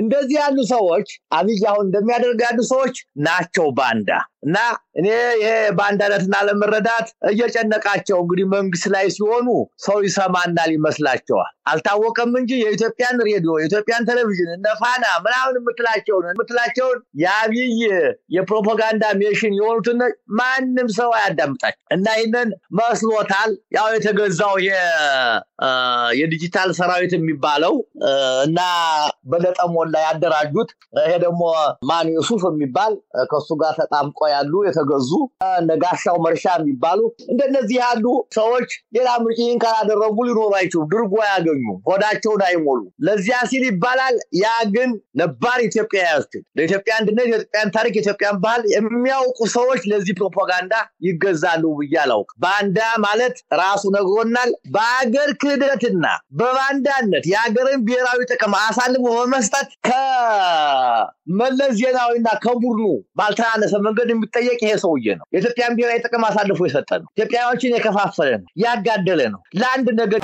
እንደዚህ ያሉ ሰዎች አብይ አሁን እንደሚያደርጉ ያሉ ሰዎች ናቸው ባንዳ እና እኔ ይሄ ባንዳነትና ለመረዳት እየጨነቃቸው እንግዲህ መንግስት ላይ ሲሆኑ ሰው ይሰማናል ይመስላቸዋል አልታወቀም እንጂ የኢትዮጵያን ሬዲዮ የኢትዮጵያን ቴሌቪዥን ነፋና ምናምን ምትላቸውን የአብይ የፕሮፓጋንዳ ሜሽን የሆኑትን ማንም ሰው አያዳምጣቸው እና ይሄንን መስሎታል ያው የተገዛው የዲጂታል ሰራዊት የሚባለው እና በለጠሞላ ያደራጁት ይሄ ደግሞ ማን ዩሱፍ የሚባል ከሱ ጋር ተጣምቆ ያሉ የተገዙ ነጋሻው መርሻ የሚባሉ እንደነዚህ ያሉ ሰዎች ሌላ ምርጫን ካላደረጉ ሊኖሩ አይችሉም ድርጎ ያገኙ ሆዳቸውን አይሞሉ ለዚያ ሲል ይባላል ያ ግን ነባር ኢትዮጵያውያን ለኢትዮጵያ አንድነት የኢትዮጵያን ታሪክ የኢትዮጵያን ባህል የሚያውቁ ሰዎች ለዚህ ፕሮፓጋንዳ ይገዛሉ ብያለው ባንዳ ማለት ራሱ ነግሮናል በአገር ክህደትና በባንዳነት የአገርን ብሔራዊ ጥቅም አሳልፎ በመስጠት ከመለስ ዜናዊና ከቡድኑ ባልተናነሰ መንገድ የሚጠየቅ ይሄ ሰውዬ ነው የኢትዮጵያን ብሔራዊ ጥቅም አሳልፎ የሰጠ ነው ኢትዮጵያውያንን የከፋፈለ ነው ያጋደለ ነው ለአንድ ነገር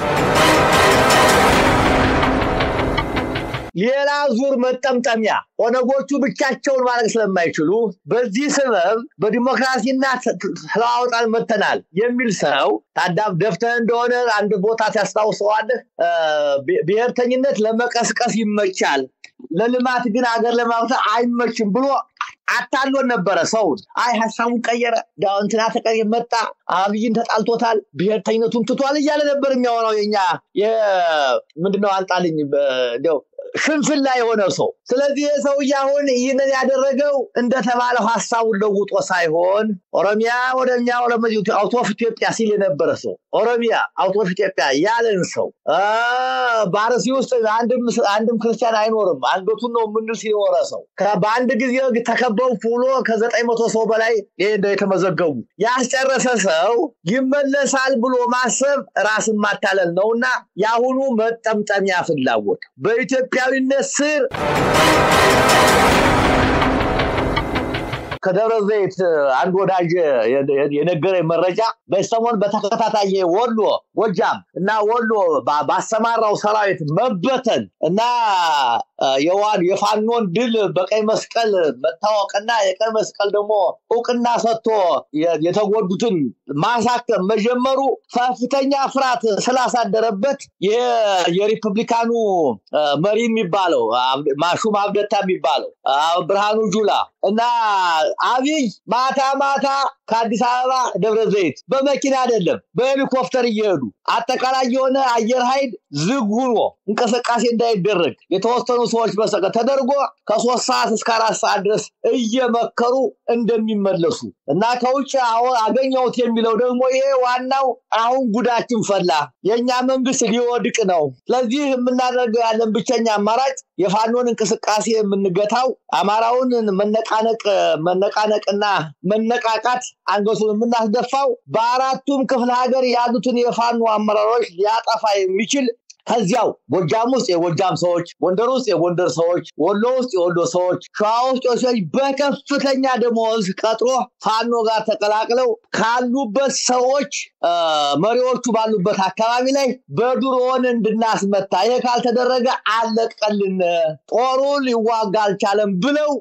ሌላ ዙር መጠምጠሚያ ኦነጎቹ ብቻቸውን ማድረግ ስለማይችሉ በዚህ ሰበብ በዲሞክራሲና ተለዋውጣን መተናል የሚል ሰው ታዳም ደፍተህ እንደሆነ አንድ ቦታ ታስታውሰዋል ብሔርተኝነት ለመቀስቀስ ይመቻል ለልማት ግን አገር ለማውጣት አይመችም ብሎ አታሎን ነበር ሰው አይ ሐሳቡን ቀየረ ዳውንትና ተቀየረ መጣ አብይን ተጣልቶታል ብሔርተኝነቱን ትቷል እያለ ነበር የሚያወራው የኛ ምንድነው አንጣልኝ እንደው ሽንፍል ላይ ሆነ ሰው ስለዚህ ሰው ያሁን ይሄንን ያደረገው እንደተባለው ሐሳቡን ለውጦ ሳይሆን ኦሮሚያ ወደኛ ወለመጂቱ አውቶፍ ኢትዮጵያ ሲል የነበረ ሰው ኦሮሚያ አውቶፍ ኢትዮጵያ ያለን ሰው ባርሲ ውስጥ አንድም ክርስቲያን አይኖርም አንገቱን ነው ምን ሲወራ ሰው ከባንድ ጊዜ ተከበው ፉሎ ከ900 ሰው በላይ የተመዘገቡ ያስጨረሰ ሰው ይመለሳል ብሎ ማሰብ ራስን ማታለል ነውና ያሁኑ መጠምጠሚያ ፍላጎት በኢትዮጵያዊነት ስር ከደረዘይት አንድ ወዳጅ የነገረኝ መረጃ በሰሞን በተከታታይ ወሎ ወጃም እና ወሎ ባሰማራው ሰራዊት መበተን እና የፋኖን ድል በቀይ መስቀል መታወቅና የቀይ መስቀል ደግሞ ዕውቅና ሰጥቶ የተጎዱትን ማሳከም መጀመሩ ከፍተኛ ፍርሃት ስላሳደረበት የሪፐብሊካኑ መሪ የሚባለው ማሹም አብደታ የሚባለው ብርሃኑ ጁላ እና አብይ ማታ ከአዲስ አበባ ደብረ ዘይት በመኪና አይደለም በሄሊኮፕተር እየሄዱ አጠቃላይ የሆነ አየር ኃይል ዝግ ሆኖ እንቅስቃሴ እንዳይደረግ የተወሰኑ ሰዎች በሰቀ ተደርጎ ከ3 ሰዓት እስከ 4 ሰዓት ድረስ እየመከሩ እንደሚመለሱ እና ከውጭ አገኘውት የሚለው ደግሞ ይሄ ዋናው አሁን ጉዳችን ፈላ የኛ መንግስት ሊወድቅ ነው ስለዚህ የምናደርገው ያለን ብቸኛ አማራጭ የፋኖን እንቅስቃሴ የምንገታው አማራውን መነቃነቅና መነቃቃት አንገቱን የምናስደፋው በአራቱም ክፍለ ሀገር ያሉትን የፋኖ አመራሮች ሊያጠፋ የሚችል ከዚያው ጎጃም ውስጥ የጎጃም ሰዎች ጎንደር ውስጥ የጎንደር ሰዎች ወሎ ውስጥ የወሎ ሰዎች ሸዋ ውስጥ ሰዎች በከፍተኛ ደሞዝ ቀጥሮ ፋኖ ጋር ተቀላቅለው ካሉበት ሰዎች መሪዎቹ ባሉበት አካባቢ ላይ በድሮን እንድናስመታ ይሄ ካልተደረገ አለቀልን ጦሩ ሊዋጋ አልቻለም ብለው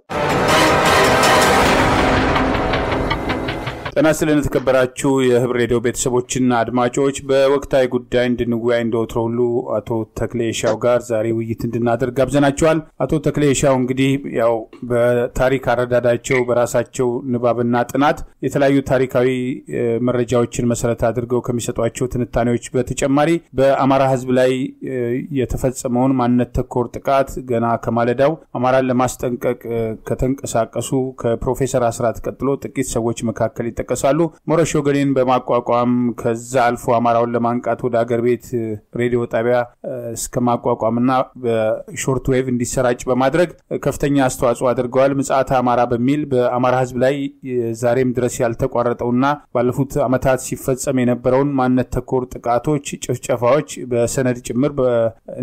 ተናስለን ተከበራችሁ የህብር ሬዲዮ ቤተሰቦችና አድማጮች በወቅታዊ ጉዳይ እንድንወያይ እንደወትሮ ሁሉ አቶ ተክሌሻው ጋር ዛሬ ውይይት እንድናደርግ ጋብዘናቸዋል አቶ ተክሌሻው እንግዲህ ያው በታሪክ አረዳዳቸው በራሳቸው ንባብና ጥናት የተለያዩ ታሪካዊ መረጃዎችን መሰረት አድርገው ከሚሰጧቸው ትንታኔዎች በተጨማሪ በአማራ ህዝብ ላይ የተፈጸመውን ማንነት ተኮር ጥቃት ገና ከማለዳው አማራን ለማስጠንቀቅ ከተንቀሳቀሱ ከፕሮፌሰር አስራት ቀጥሎ ጥቂት ሰዎች መካከል ይጠቀሳሉ ሞረሽ ወገኔን በማቋቋም ከዛ አልፎ አማራውን ለማንቃት ወደ ሀገር ቤት ሬዲዮ ጣቢያ እስከ ማቋቋምና በሾርት ዌቭ እንዲሰራጭ በማድረግ ከፍተኛ አስተዋጽኦ አድርገዋል ምጽአተ አማራ በሚል በአማራ ህዝብ ላይ ዛሬም ድረስ ያልተቋረጠውና ባለፉት አመታት ሲፈጸም የነበረውን ማንነት ተኮር ጥቃቶች ጭፍጨፋዎች በሰነድ ጭምር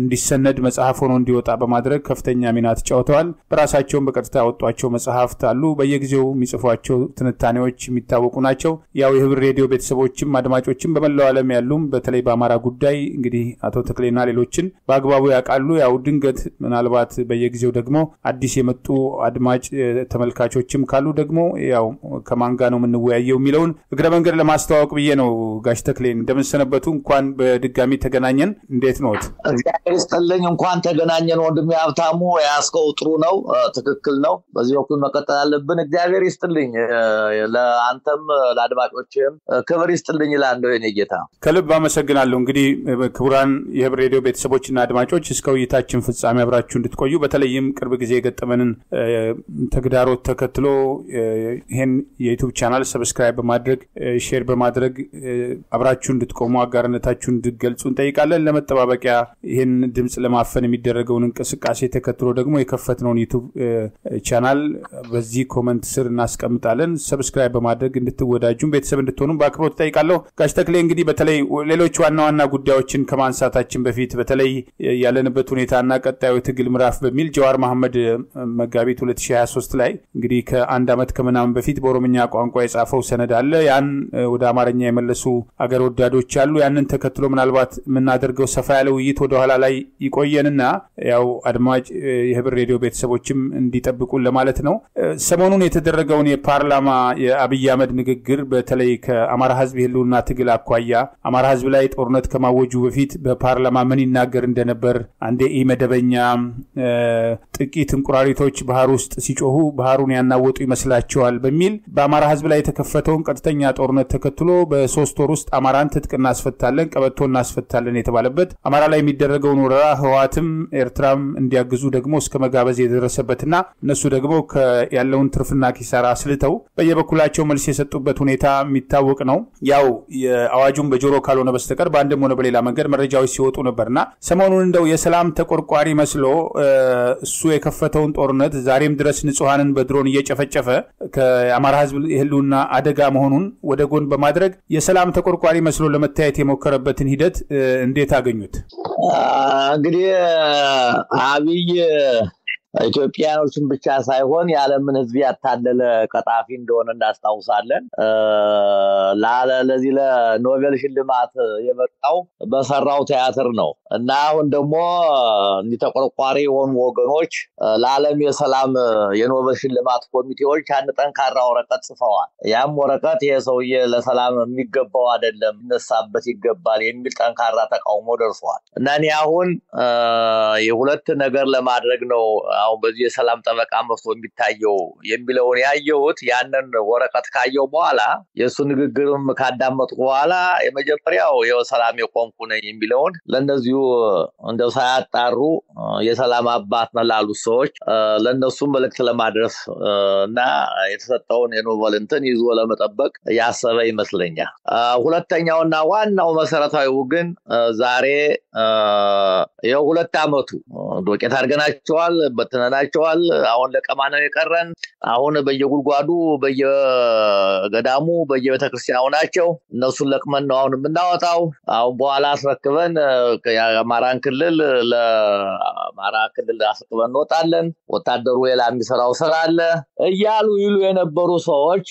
እንዲሰነድ መጽሐፍ ሆኖ እንዲወጣ በማድረግ ከፍተኛ ሚና ተጫውተዋል በራሳቸው በቀጥታ ያወጧቸው መጽሐፍት አሉ በየጊዜው የሚጽፏቸው ትንታኔዎች የሚታወቁ የሚታወቁ ናቸው። ያው የህብር ሬዲዮ ቤተሰቦችም አድማጮችም በመላው ዓለም ያሉም በተለይ በአማራ ጉዳይ እንግዲህ አቶ ተክሌና ሌሎችን በአግባቡ ያውቃሉ። ያው ድንገት ምናልባት በየጊዜው ደግሞ አዲስ የመጡ አድማጭ ተመልካቾችም ካሉ ደግሞ ያው ከማን ጋር ነው የምንወያየው የሚለውን እግረ መንገድ ለማስተዋወቅ ብዬ ነው። ጋሽ ተክሌን እንደምንሰነበቱ፣ እንኳን በድጋሚ ተገናኘን። እንዴት ነው? እግዚአብሔር ይስጥልኝ። እንኳን ተገናኘን ወንድሜ ሀብታሙ። ያስከው ጥሩ ነው፣ ትክክል ነው። በዚህ ወቅት መቀጠል አለብን። እግዚአብሔር ይስጥልኝ። ለአንተም ለአድማጮችም ክብር ይስጥልኝ እላለሁ የኔ ጌታ። ከልብ አመሰግናለሁ። እንግዲህ ክቡራን የህብር ሬዲዮ ቤተሰቦችና አድማጮች እስከ ውይይታችን ፍጻሜ አብራችሁ እንድትቆዩ በተለይም ቅርብ ጊዜ የገጠመንን ተግዳሮት ተከትሎ ይሄን የዩቲዩብ ቻናል ሰብስክራይብ በማድረግ ሼር በማድረግ አብራችሁ እንድትቆሙ አጋርነታችሁን እንድትገልጹ እንጠይቃለን። ለመጠባበቂያ ይሄን ድምጽ ለማፈን የሚደረገውን እንቅስቃሴ ተከትሎ ደግሞ የከፈትነውን ዩቲዩብ ቻናል በዚህ ኮሜንት ስር እናስቀምጣለን። ሰብስክራይብ በማድረግ እንድትወዳጁን ቤተሰብ እንድትሆኑ በአክብሮት ጠይቃለሁ። ጋሽ ተክሌ እንግዲህ በተለይ ሌሎች ዋና ዋና ጉዳዮችን ከማንሳታችን በፊት በተለይ ያለንበት ሁኔታና ቀጣዩ ትግል ምዕራፍ በሚል ጀዋር መሐመድ መጋቢት 2023 ላይ እንግዲህ ከአንድ አመት ከምናምን በፊት በኦሮምኛ ቋንቋ የጻፈው ሰነድ አለ። ያን ወደ አማርኛ የመለሱ አገር ወዳዶች አሉ። ያንን ተከትሎ ምናልባት የምናደርገው ሰፋ ያለ ውይይት ወደ ኋላ ላይ ይቆየንና ያው አድማጭ የህብር ሬዲዮ ቤተሰቦችም እንዲጠብቁን ለማለት ነው። ሰሞኑን የተደረገውን የፓርላማ የአብይ አህመድ ንግግር በተለይ ከአማራ ህዝብ የህልውና ትግል አኳያ አማራ ህዝብ ላይ ጦርነት ከማወጁ በፊት በፓርላማ ምን ይናገር እንደነበር አንዴ ኢመደበኛ ጥቂት እንቁራሪቶች ባህር ውስጥ ሲጮሁ ባህሩን ያናወጡ ይመስላቸዋል በሚል በአማራ ህዝብ ላይ የተከፈተውን ቀጥተኛ ጦርነት ተከትሎ በ3 ወር ውስጥ አማራን ትጥቅ እናስፈታለን፣ ቀበቶ እናስፈታለን የተባለበት አማራ ላይ የሚደረገውን ወረራ ህወሓትም ኤርትራም እንዲያግዙ ደግሞ እስከ መጋበዝ የደረሰበትና እነሱ ደግሞ ያለውን ትርፍና ኪሳራ አስልተው በየበኩላቸው መልስ የሰጡበት ሁኔታ የሚታወቅ ነው። ያው የአዋጁን በጆሮ ካልሆነ በስተቀር በአንድም ሆነ በሌላ መንገድ መረጃዎች ሲወጡ ነበርና ሰሞኑን እንደው የሰላም ተቆርቋሪ መስሎ እሱ የከፈተውን ጦርነት ዛሬም ድረስ ንጹሃንን በድሮን እየጨፈጨፈ ከአማራ ህዝብ የህልውና አደጋ መሆኑን ወደ ጎን በማድረግ የሰላም ተቆርቋሪ መስሎ ለመታየት የሞከረበትን ሂደት እንዴት አገኙት? እንግዲህ አብይ ኢትዮጵያኖችን ብቻ ሳይሆን የዓለምን ህዝብ ያታለለ ቀጣፊ እንደሆነ እናስታውሳለን። ለዚህ ለኖቤል ሽልማት የበቃው በሰራው ቲያትር ነው እና አሁን ደግሞ እንዲተቆርቋሪ የሆኑ ወገኖች ለዓለም የሰላም የኖቤል ሽልማት ኮሚቴዎች አንድ ጠንካራ ወረቀት ጽፈዋል። ያም ወረቀት ይሄ ሰውዬ ለሰላም የሚገባው አይደለም፣ ይነሳበት ይገባል የሚል ጠንካራ ተቃውሞ ደርሷል እና እኔ አሁን የሁለት ነገር ለማድረግ ነው አሁን በዚህ የሰላም ጠበቃ መስሎ የሚታየው የሚለውን ያየሁት። ያንን ወረቀት ካየው በኋላ የሱ ንግግርም ካዳመጥኩ በኋላ የመጀመሪያው የሰላም የቆምኩ ነኝ የሚለውን ለነዚሁ እንደው ሳያጣሩ የሰላም አባት መላሉ ሰዎች ለነሱ መልእክት ለማድረስ እና የተሰጠውን የኖቤል እንትን ይዞ ለመጠበቅ ያሰበ ይመስለኛል። ሁለተኛውና ዋናው መሰረታዊው ግን ዛሬ የሁለት አመቱ ዶቄት አድርገናቸዋል፣ በትነናቸዋል። አሁን ለቀማ ነው የቀረን። አሁን በየጉልጓዱ በየገዳሙ በየቤተክርስቲያኑ ናቸው። እነሱን ለቅመን ነው አሁን የምናወጣው። አሁን በኋላ አስረክበን የአማራን ክልል ለአማራ ክልል አስረክበን እንወጣለን። ወታደሩ ሌላ የሚሰራው ስራ አለ እያሉ ይሉ የነበሩ ሰዎች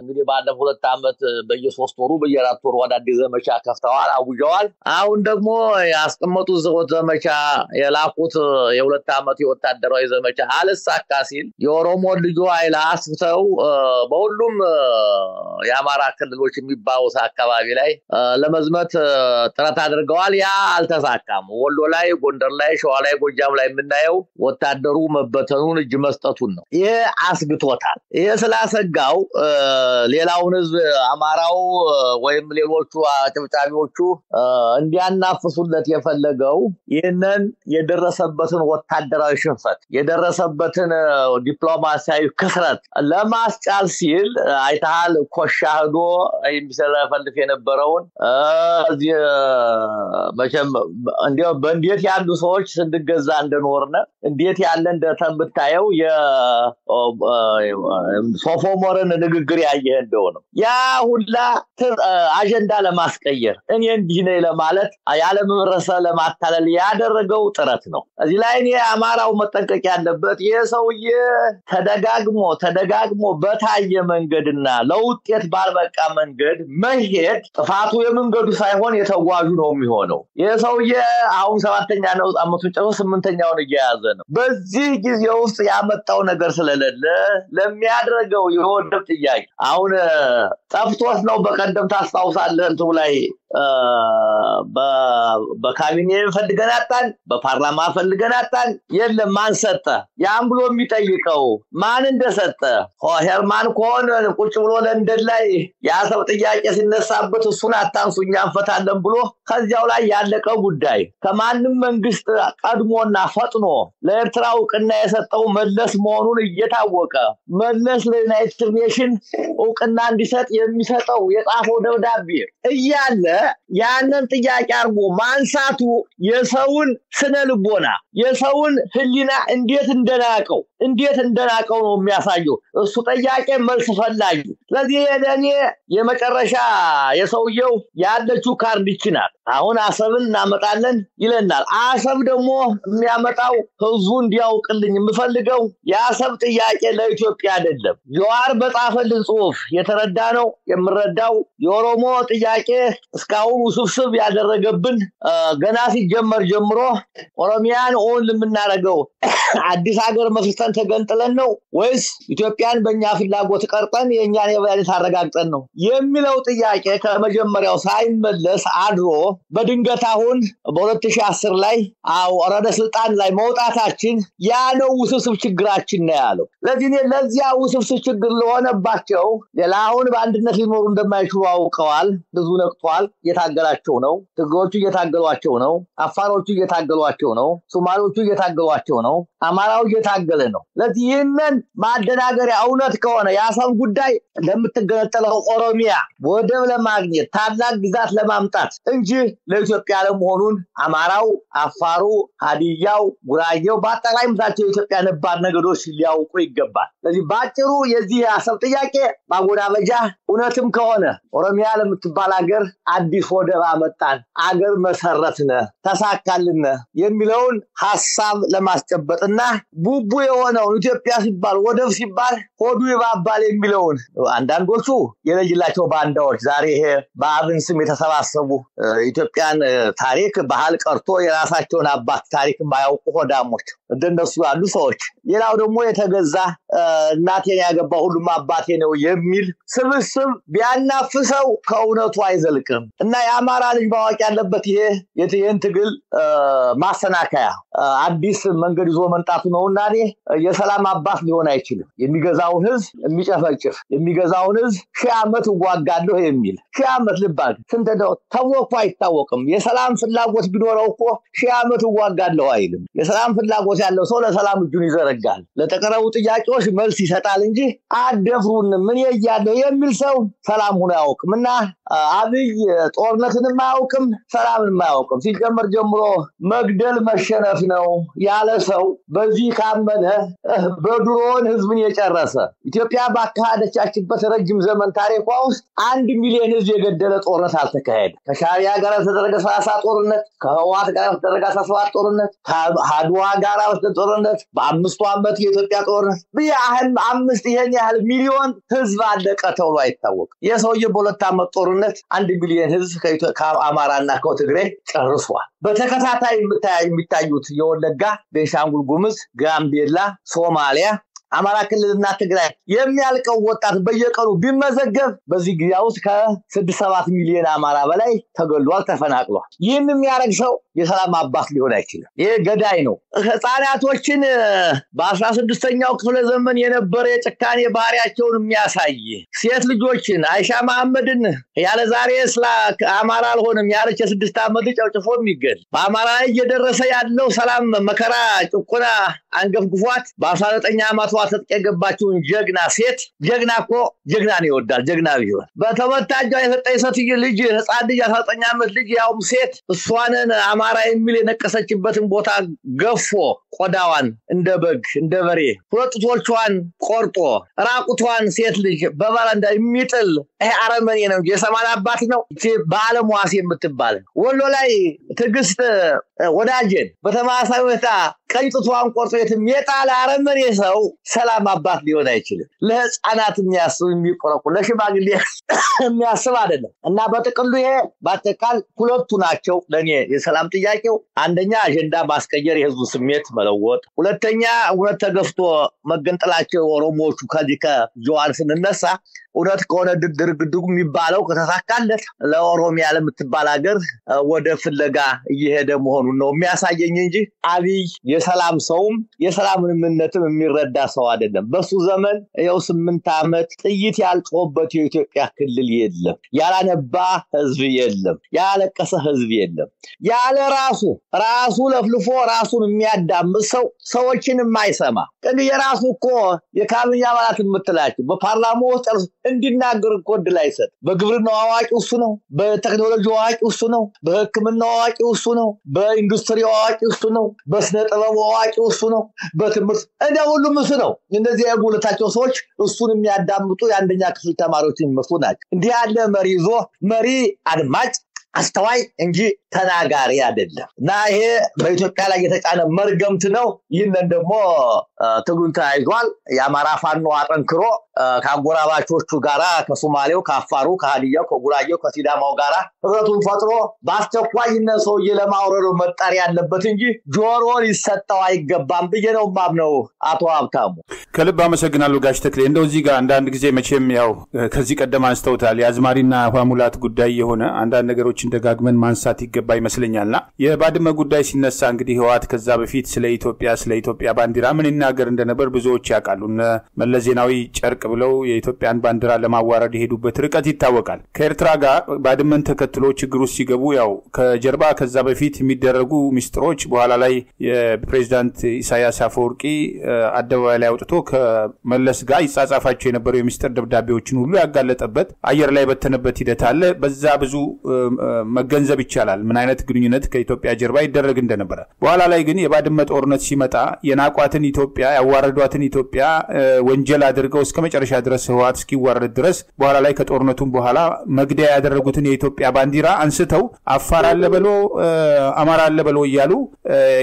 እንግዲህ ባለፈው 2 አመት በየ3 ወሩ በየ4 ወሩ አዳዲስ ዘመቻ ከፍተዋል፣ አውጀዋል። አሁን ደግሞ ያስቀመጡት ዘመቻ የላኩት የ2 አመት የወታደራዊ ዘመቻ አልሳካ ሲል የኦሮሞ ልጅ ኃይል አስፍተው በሁሉም የአማራ ክልሎች የሚባሉት አካባቢ ላይ ለመዝመት ጥረት አድርገዋል። ያ አልተሳካም። ወሎ ላይ፣ ጎንደር ላይ፣ ሸዋ ላይ፣ ጎጃም ላይ የምናየው ወታደሩ መበተኑን እጅ መስጠቱን ነው። ይሄ አስግቶታል። ይሄ ስላሰጋው ሌላውን ህዝብ አማራው ወይም ሌሎቹ አጨብጫቢዎቹ እንዲያናፍሱለት የፈለገው ይህንን የደረሰበትን ወታደራዊ ሽንፈት የደረሰበትን ዲፕሎማሲያዊ ክስረት ለማስጫል ሲል አይታል ኮሻህዶ የሚሰለፈልፍ የነበረውን መቼም እንዲያው በእንዴት ያሉ ሰዎች ስንድገዛ እንደኖርነ እንዴት ያለ እንደተምታየው የሶፎሞርን ንግግር ያየህ እንደሆነ ያ ሁላ አጀንዳ ለማስቀየር እኔ እንዲህ ነኝ ለማለት ያለ መረሰ ለማታለል ያደረገው ጥረት ነው። እዚህ ላይ እኔ አማራው መጠንቀቅ ያለበት የሰውዬ ተደጋግሞ በታየ መንገድና ለውጤት ባልበቃ መንገድ መሄድ ጥፋቱ የመንገዱ ሳይሆን የተጓዡ ነው የሚሆነው። የሰውዬ አሁን 7ኛ ነው አመቱን ጨርሶ 8ኛውን እየያዘ ነው። በዚህ ጊዜ ውስጥ ያመጣው ነገር ስለሌለ ለሚያደርገው የወደብ ጥያቄ አሁን ጠፍቶት ነው። በቀደም ታስታውሳለህ እንትው ላይ በካቢኔ ፈልገን አጣን፣ በፓርላማ ፈልገን አጣን። የለም ማን ሰጠ? ያን ብሎ የሚጠይቀው ማን እንደሰጠ ሄርማን ኮን ቁጭ ብሎ ለንደን ላይ ያሰብ ጥያቄ ሲነሳበት እሱን አታንሱኛ እንፈታለን ብሎ ከዚያው ላይ ያለቀው ጉዳይ ከማንም መንግስት ቀድሞና ፈጥኖ ለኤርትራ እውቅና የሰጠው መለስ መሆኑን እየታወቀ መለስ ለዩናይትድ ኔሽን እውቅና እንዲሰጥ የሚሰጠው የጻፈው ደብዳቤ እያለ ያንን ጥያቄ አርጎ ማንሳቱ የሰውን ስነ ልቦና የሰውን ህሊና እንዴት እንደናቀው ነው የሚያሳየው። እሱ ጥያቄ መልስ ፈላጊ። ስለዚህ ለኔ የመጨረሻ የሰውየው ያለችው ካርድ ይችላል። አሁን አሰብን እናመጣለን ይለናል። አሰብ ደግሞ የሚያመጣው ህዝቡ እንዲያውቅልኝ የምፈልገው የአሰብ ጥያቄ ለኢትዮጵያ አይደለም። ጀዋር በጻፈልን ጽሁፍ የተረዳ ነው የምረዳው። የኦሮሞ ጥያቄ እስካሁን ውስብስብ ያደረገብን ገና ሲጀመር ጀምሮ ኦሮሚያን ኦን ለምናረገው አዲስ ሀገር መስርተን ተገንጥለን ነው ወይስ ኢትዮጵያን በእኛ ፍላጎት ቀርጠን የኛን የበላይነት አረጋግጠን ነው የሚለው ጥያቄ ከመጀመሪያው ሳይመለስ አድሮ በድንገት አሁን በ2010 ላይ ወረደ ስልጣን ላይ መውጣታችን ያ ነው ውስብስብ ችግራችን ነው ያለው። ለዚያ ውስብስብ ችግር ለሆነባቸው ሌላውን በአንድነት ሊኖሩ እንደማይችሉ አውቀዋል። ብዙ ነቅቷል። እየታገላቸው ነው። ትግሮቹ እየታገሏቸው ነው። አፋሮቹ እየታገሏቸው ነው። ሶማሌዎቹ እየታገሏቸው ነው። አማራው እየታገለ ነው። ለዚህ ይህንን ማደናገሪያ እውነት ከሆነ ያሰብ ጉዳይ ለምትገነጠለው ኦሮሚያ ወደብ ለማግኘት ታላቅ ግዛት ለማምጣት እንጂ ለኢትዮጵያ ለመሆኑን አማራው፣ አፋሩ፣ ሀዲያው፣ ጉራጌው በአጠቃላይ ምታቸው የኢትዮጵያ ነባር ነገዶች ሊያውቁ ይገባል። ለዚህ ባጭሩ የዚህ ያሰብ ጥያቄ ማጎዳበጃ እውነትም ከሆነ ኦሮሚያ ለምትባል ሀገር አዲስ ወደብ አመጣን፣ አገር መሰረትነ፣ ተሳካልን የሚለውን ሐሳብ ለማስጨበጥና ቡቡ የሆነው ኢትዮጵያ ሲባል ወደብ ሲባል ሆዱ ይባባል የሚለውን አንዳንዶቹ የለጅላቸው ባንዳዎች ዛሬ ይሄ በአብን ስም የተሰባሰቡ ኢትዮጵያን ታሪክ ባህል ቀርቶ የራሳቸውን አባት ታሪክ ማያውቁ ሆዳሞች እንደነሱ ያሉ ሰዎች፣ ሌላው ደግሞ የተገዛ እናቴን ያገባ ሁሉም አባቴ ነው የሚል ስብስብ ቢያናፍሰው ከእውነቱ አይዘልቅም እና የአማራ ልጅ ማወቅ ያለበት ይሄ የትየን ትግል ማሰናከያ አዲስ መንገድ ይዞ መንጣቱ ነውና የሰላም አባት ሊሆን አይችልም። የሚገዛውን ህዝብ የሚጨፈጭፍ የሚገዛውን ህዝብ ሺህ ዓመት ዋጋለሁ የሚል ሺህ ዓመት ልባል ስንተው ተወቁ አይታወቅም። የሰላም ፍላጎት ቢኖረው እኮ ሺህ ዓመት ዋጋለሁ አይልም። የሰላም ፍላጎት ያለው ሰው ለሰላም እጁን ይዘረጋል፣ ለተቀረቡ ጥያቄዎች መልስ ይሰጣል እንጂ አደፍሩን ምን ያያለው የሚል ሰው ሰላም ሆኖ ያውቅምና አብይ ጦርነትንም አያውቅም፣ ሰላምንም አያውቅም። ሲጀመር ጀምሮ መግደል መሸነፍ ነው ያለ ሰው በዚህ ካመነ በድሮን ህዝብን የጨረሰ ኢትዮጵያ ባካሄደቻችበት ረጅም ዘመን ታሪኳ ውስጥ 1 ሚሊዮን ህዝብ የገደለ ጦርነት አልተካሄደ። ከሻዕቢያ ጋር የተደረገ 30 ጦርነት፣ ከህወሓት ጋር የተደረገ 17 ጦርነት፣ ከአድዋ ጋር ጦርነት፣ በ5 ዓመት የኢትዮጵያ ጦርነት ቢያህል 5 ይሄን ያህል ሚሊዮን ህዝብ አለቀ ተብሎ አይታወቅም። የሰውዬ በ2 ዓመት ጦርነት 1 ሚሊዮን ህዝብ ከአማራና ከትግራይ ጨርሷል። በተከታታይ የሚታዩት የወለጋ፣ ቤንሻንጉል ጉሙዝ፣ ጋምቤላ፣ ሶማሊያ፣ አማራ ክልልና ትግራይ የሚያልቀው ወጣት በየቀኑ ቢመዘገብ በዚህ ጊዜ ውስጥ ከ6-7 ሚሊዮን አማራ በላይ ተገሏል፣ ተፈናቅሏል። ይህን የሚያረግ ሰው የሰላም አባት ሊሆን አይችልም። ይሄ ገዳይ ነው። ህፃናቶችን በ16ኛው ክፍለ ዘመን የነበረ የጭካኔ ባህሪያቸውን የሚያሳይ ሴት ልጆችን አይሻ መሐመድን ያለ ዛሬ አማራ አልሆነም ያለች የ6 ዓመት ጨፍጭፎ የሚገል በአማራ ላይ እየደረሰ ያለው ሰላም መከራ ጭቆና አንገፍግፏት በ19 ዓመቷ ተጠቀገባችውን ጀግና ሴት ጀግና እኮ ጀግናን ይወዳል። ጀግና ቢሆን በተመታጃ የሰጠኝ ሰትዬ ልጅ ህፃን ልጅ 19 ዓመት ልጅ ያውም ሴት እሷንን አማራ የሚል የነቀሰችበትን ቦታ ገፎ ቆዳዋን እንደ በግ እንደ በሬ ሁለቱቶቿን ቆርጦ ራቁቷን ሴት ልጅ በበረንዳ የሚጥል ይሄ አረመኔ ነው። የሰማን አባት ነው። እቺ ባለሟስ የምትባል ወሎ ላይ ትግስት ወዳጀን በተማሳይ ሁኔታ ቀይጥቷን ቆርጦ የጣለ አረመኔ ሰው ሰላም አባት ሊሆን አይችልም። ለህፃናት የሚያስብ የሚቆረቁ ለሽማግሌ የሚያስብ አይደለም። እና በጥቅሉ ይሄ ባጠቃል ሁለቱ ናቸው ለኔ የሰላም ጥያቄው። አንደኛ አጀንዳ ማስቀየር የህዝቡ ስሜት መለወጥ፣ ሁለተኛ እውነት ተገፍቶ መገንጠላቸው ኦሮሞዎቹ ከዚህ ከጆዋር ስንነሳ እውነት ከሆነ ድርድሩ የሚባለው ከተሳካለት ለኦሮሚያ ለምትባል ሀገር ወደ ፍለጋ እየሄደ መሆኑን ነው የሚያሳየኝ እንጂ አብይ የሰላም ሰውም የሰላም ምንነትም የሚረዳ ሰው አይደለም። በሱ ዘመን ያው 8 ዓመት ጥይት ያልጮህበት የኢትዮጵያ ክልል የለም፣ ያላነባ ህዝብ የለም፣ ያለቀሰ ህዝብ የለም። ያለ ራሱ ለፍልፎ ራሱን የሚያዳምጥ ሰዎችን የማይሰማ እንግዲህ የራሱ እኮ የካቢኔ አባላት የምትላቸው በፓርላማው ውስጥ እንዲናገር እኮ እድል አይሰጥ። በግብርናው አዋቂው እሱ ነው፣ በቴክኖሎጂ አዋቂው እሱ ነው፣ በሕክምናው አዋቂው እሱ ነው፣ በኢንዱስትሪው አዋቂው እሱ ነው፣ በስነ ጥበብ አዋቂው እሱ ነው፣ በትምህርት እንደ ሁሉም እሱ ነው። እንደዚህ ያጉልታቸው ሰዎች እሱን የሚያዳምጡ የአንደኛ ክፍል ተማሪዎች የሚመስሉ ናቸው። እንዲህ ያለ መሪ ይዞ መሪ አድማጭ አስተዋይ እንጂ ተናጋሪ አይደለም። እና ይሄ በኢትዮጵያ ላይ የተጫነ መርገምት ነው። ይህንን ደግሞ ትግሉን ተያይዟል። የአማራ ፋኖ አጠንክሮ ከአጎራባቾቹ ጋራ ከሶማሌው፣ ከአፋሩ፣ ከሀዲያው፣ ከጉራጌው፣ ከሲዳማው ጋራ ህብረቱን ፈጥሮ በአስቸኳይ ሰውዬ ለማውረድ መጣር ያለበት እንጂ ጆሮ ሊሰጠው አይገባም ብዬ ነው የማምነው። አቶ ሀብታሙ ከልብ አመሰግናለሁ ጋሽ ተክሌ። እንደው እዚህ ጋር አንዳንድ ጊዜ መቼም ያው ከዚህ ቀደም አንስተውታል የአዝማሪና ፋሙላት ጉዳይ የሆነ አንዳንድ ነገሮችን ደጋግመን ማንሳት ይገባ ይመስለኛልና የባድመ ጉዳይ ሲነሳ እንግዲህ ህወሓት ከዛ በፊት ስለ ኢትዮጵያ ባንዲራ ምን ይናገር እንደነበር ብዙዎች ያውቃሉ። መለስ ዜናዊ ጨርቅ ብለው የኢትዮጵያን ባንዲራ ለማዋረድ የሄዱበት ርቀት ይታወቃል። ከኤርትራ ጋር ባድመን ተከትሎ ችግሩ ሲገቡ ያው ከጀርባ ከዛ በፊት የሚደረጉ ሚስጥሮች በኋላ ላይ የፕሬዝዳንት ኢሳያስ አፈወርቂ አደባባይ ላይ አውጥቶ ከመለስ ጋር ይጻጻፋቸው የነበሩ የሚስጥር ደብዳቤዎችን ሁሉ ያጋለጠበት አየር ላይ በተነበት ሂደት አለ። በዛ ብዙ መገንዘብ ይቻላል ምን አይነት ግንኙነት ከኢትዮጵያ ጀርባ ይደረግ እንደነበረ። በኋላ ላይ ግን የባድመ ጦርነት ሲመጣ የናቋትን ኢትዮጵያ ያዋረዷትን ኢትዮጵያ ወንጀል አድርገው እስከ መጨረሻ ድረስ ህወሓት እስኪዋረድ ድረስ በኋላ ላይ ከጦርነቱም በኋላ መግደያ ያደረጉትን የኢትዮጵያ ባንዲራ አንስተው አፋር አለበሎ አማራ አለበሎ እያሉ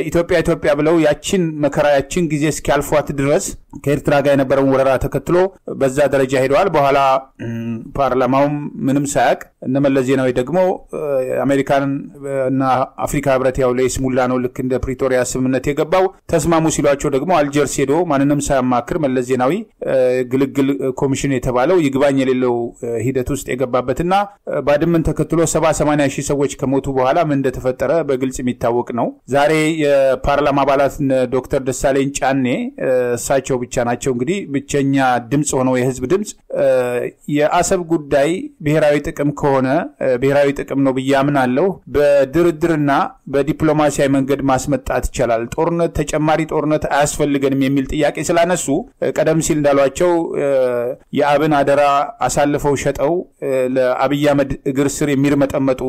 ኢትዮጵያ ብለው ያችን መከራ ያችን ጊዜ እስኪያልፏት ድረስ ከኤርትራ ጋር የነበረውን ወረራ ተከትሎ በዛ ደረጃ ሄደዋል። በኋላ ፓርላማውም ምንም ሳያቅ እነመለስ ዜናዊ ደግሞ አሜሪካን እና አፍሪካ ህብረት ያው ለይስሙላ ነው ልክ እንደ ፕሪቶሪያ ስምምነት የገባው ተስማሙ ሲሏቸው ደግሞ አልጀርስ ሄዶ ማንንም ሳያማክር መለስ ዜናዊ ግልግል ኮሚሽን የተባለው ይግባኝ የሌለው ሂደት ውስጥ የገባበትና ባድመን ተከትሎ 70-80 ሺህ ሰዎች ከሞቱ በኋላ ምን እንደተፈጠረ በግልጽ የሚታወቅ ነው። ዛሬ የፓርላማ አባላት ዶክተር ደሳለኝ ጫኔ እሳቸው ብቻ ናቸው እንግዲህ ብቸኛ ድምጽ ሆነው የህዝብ ድምጽ የአሰብ ጉዳይ ብሔራዊ ጥቅም ከሆነ ብሔራዊ ጥቅም ነው ብያምናለሁ በድርድርና በዲፕሎማሲያዊ መንገድ ማስመጣት ይቻላል፣ ጦርነት ተጨማሪ ጦርነት አያስፈልገንም የሚል ጥያቄ ስላነሱ ቀደም ሲል እንዳሏቸው የአብን አደራ አሳልፈው ሸጠው ለአብይ አህመድ እግር ስር የሚርመጠመጡ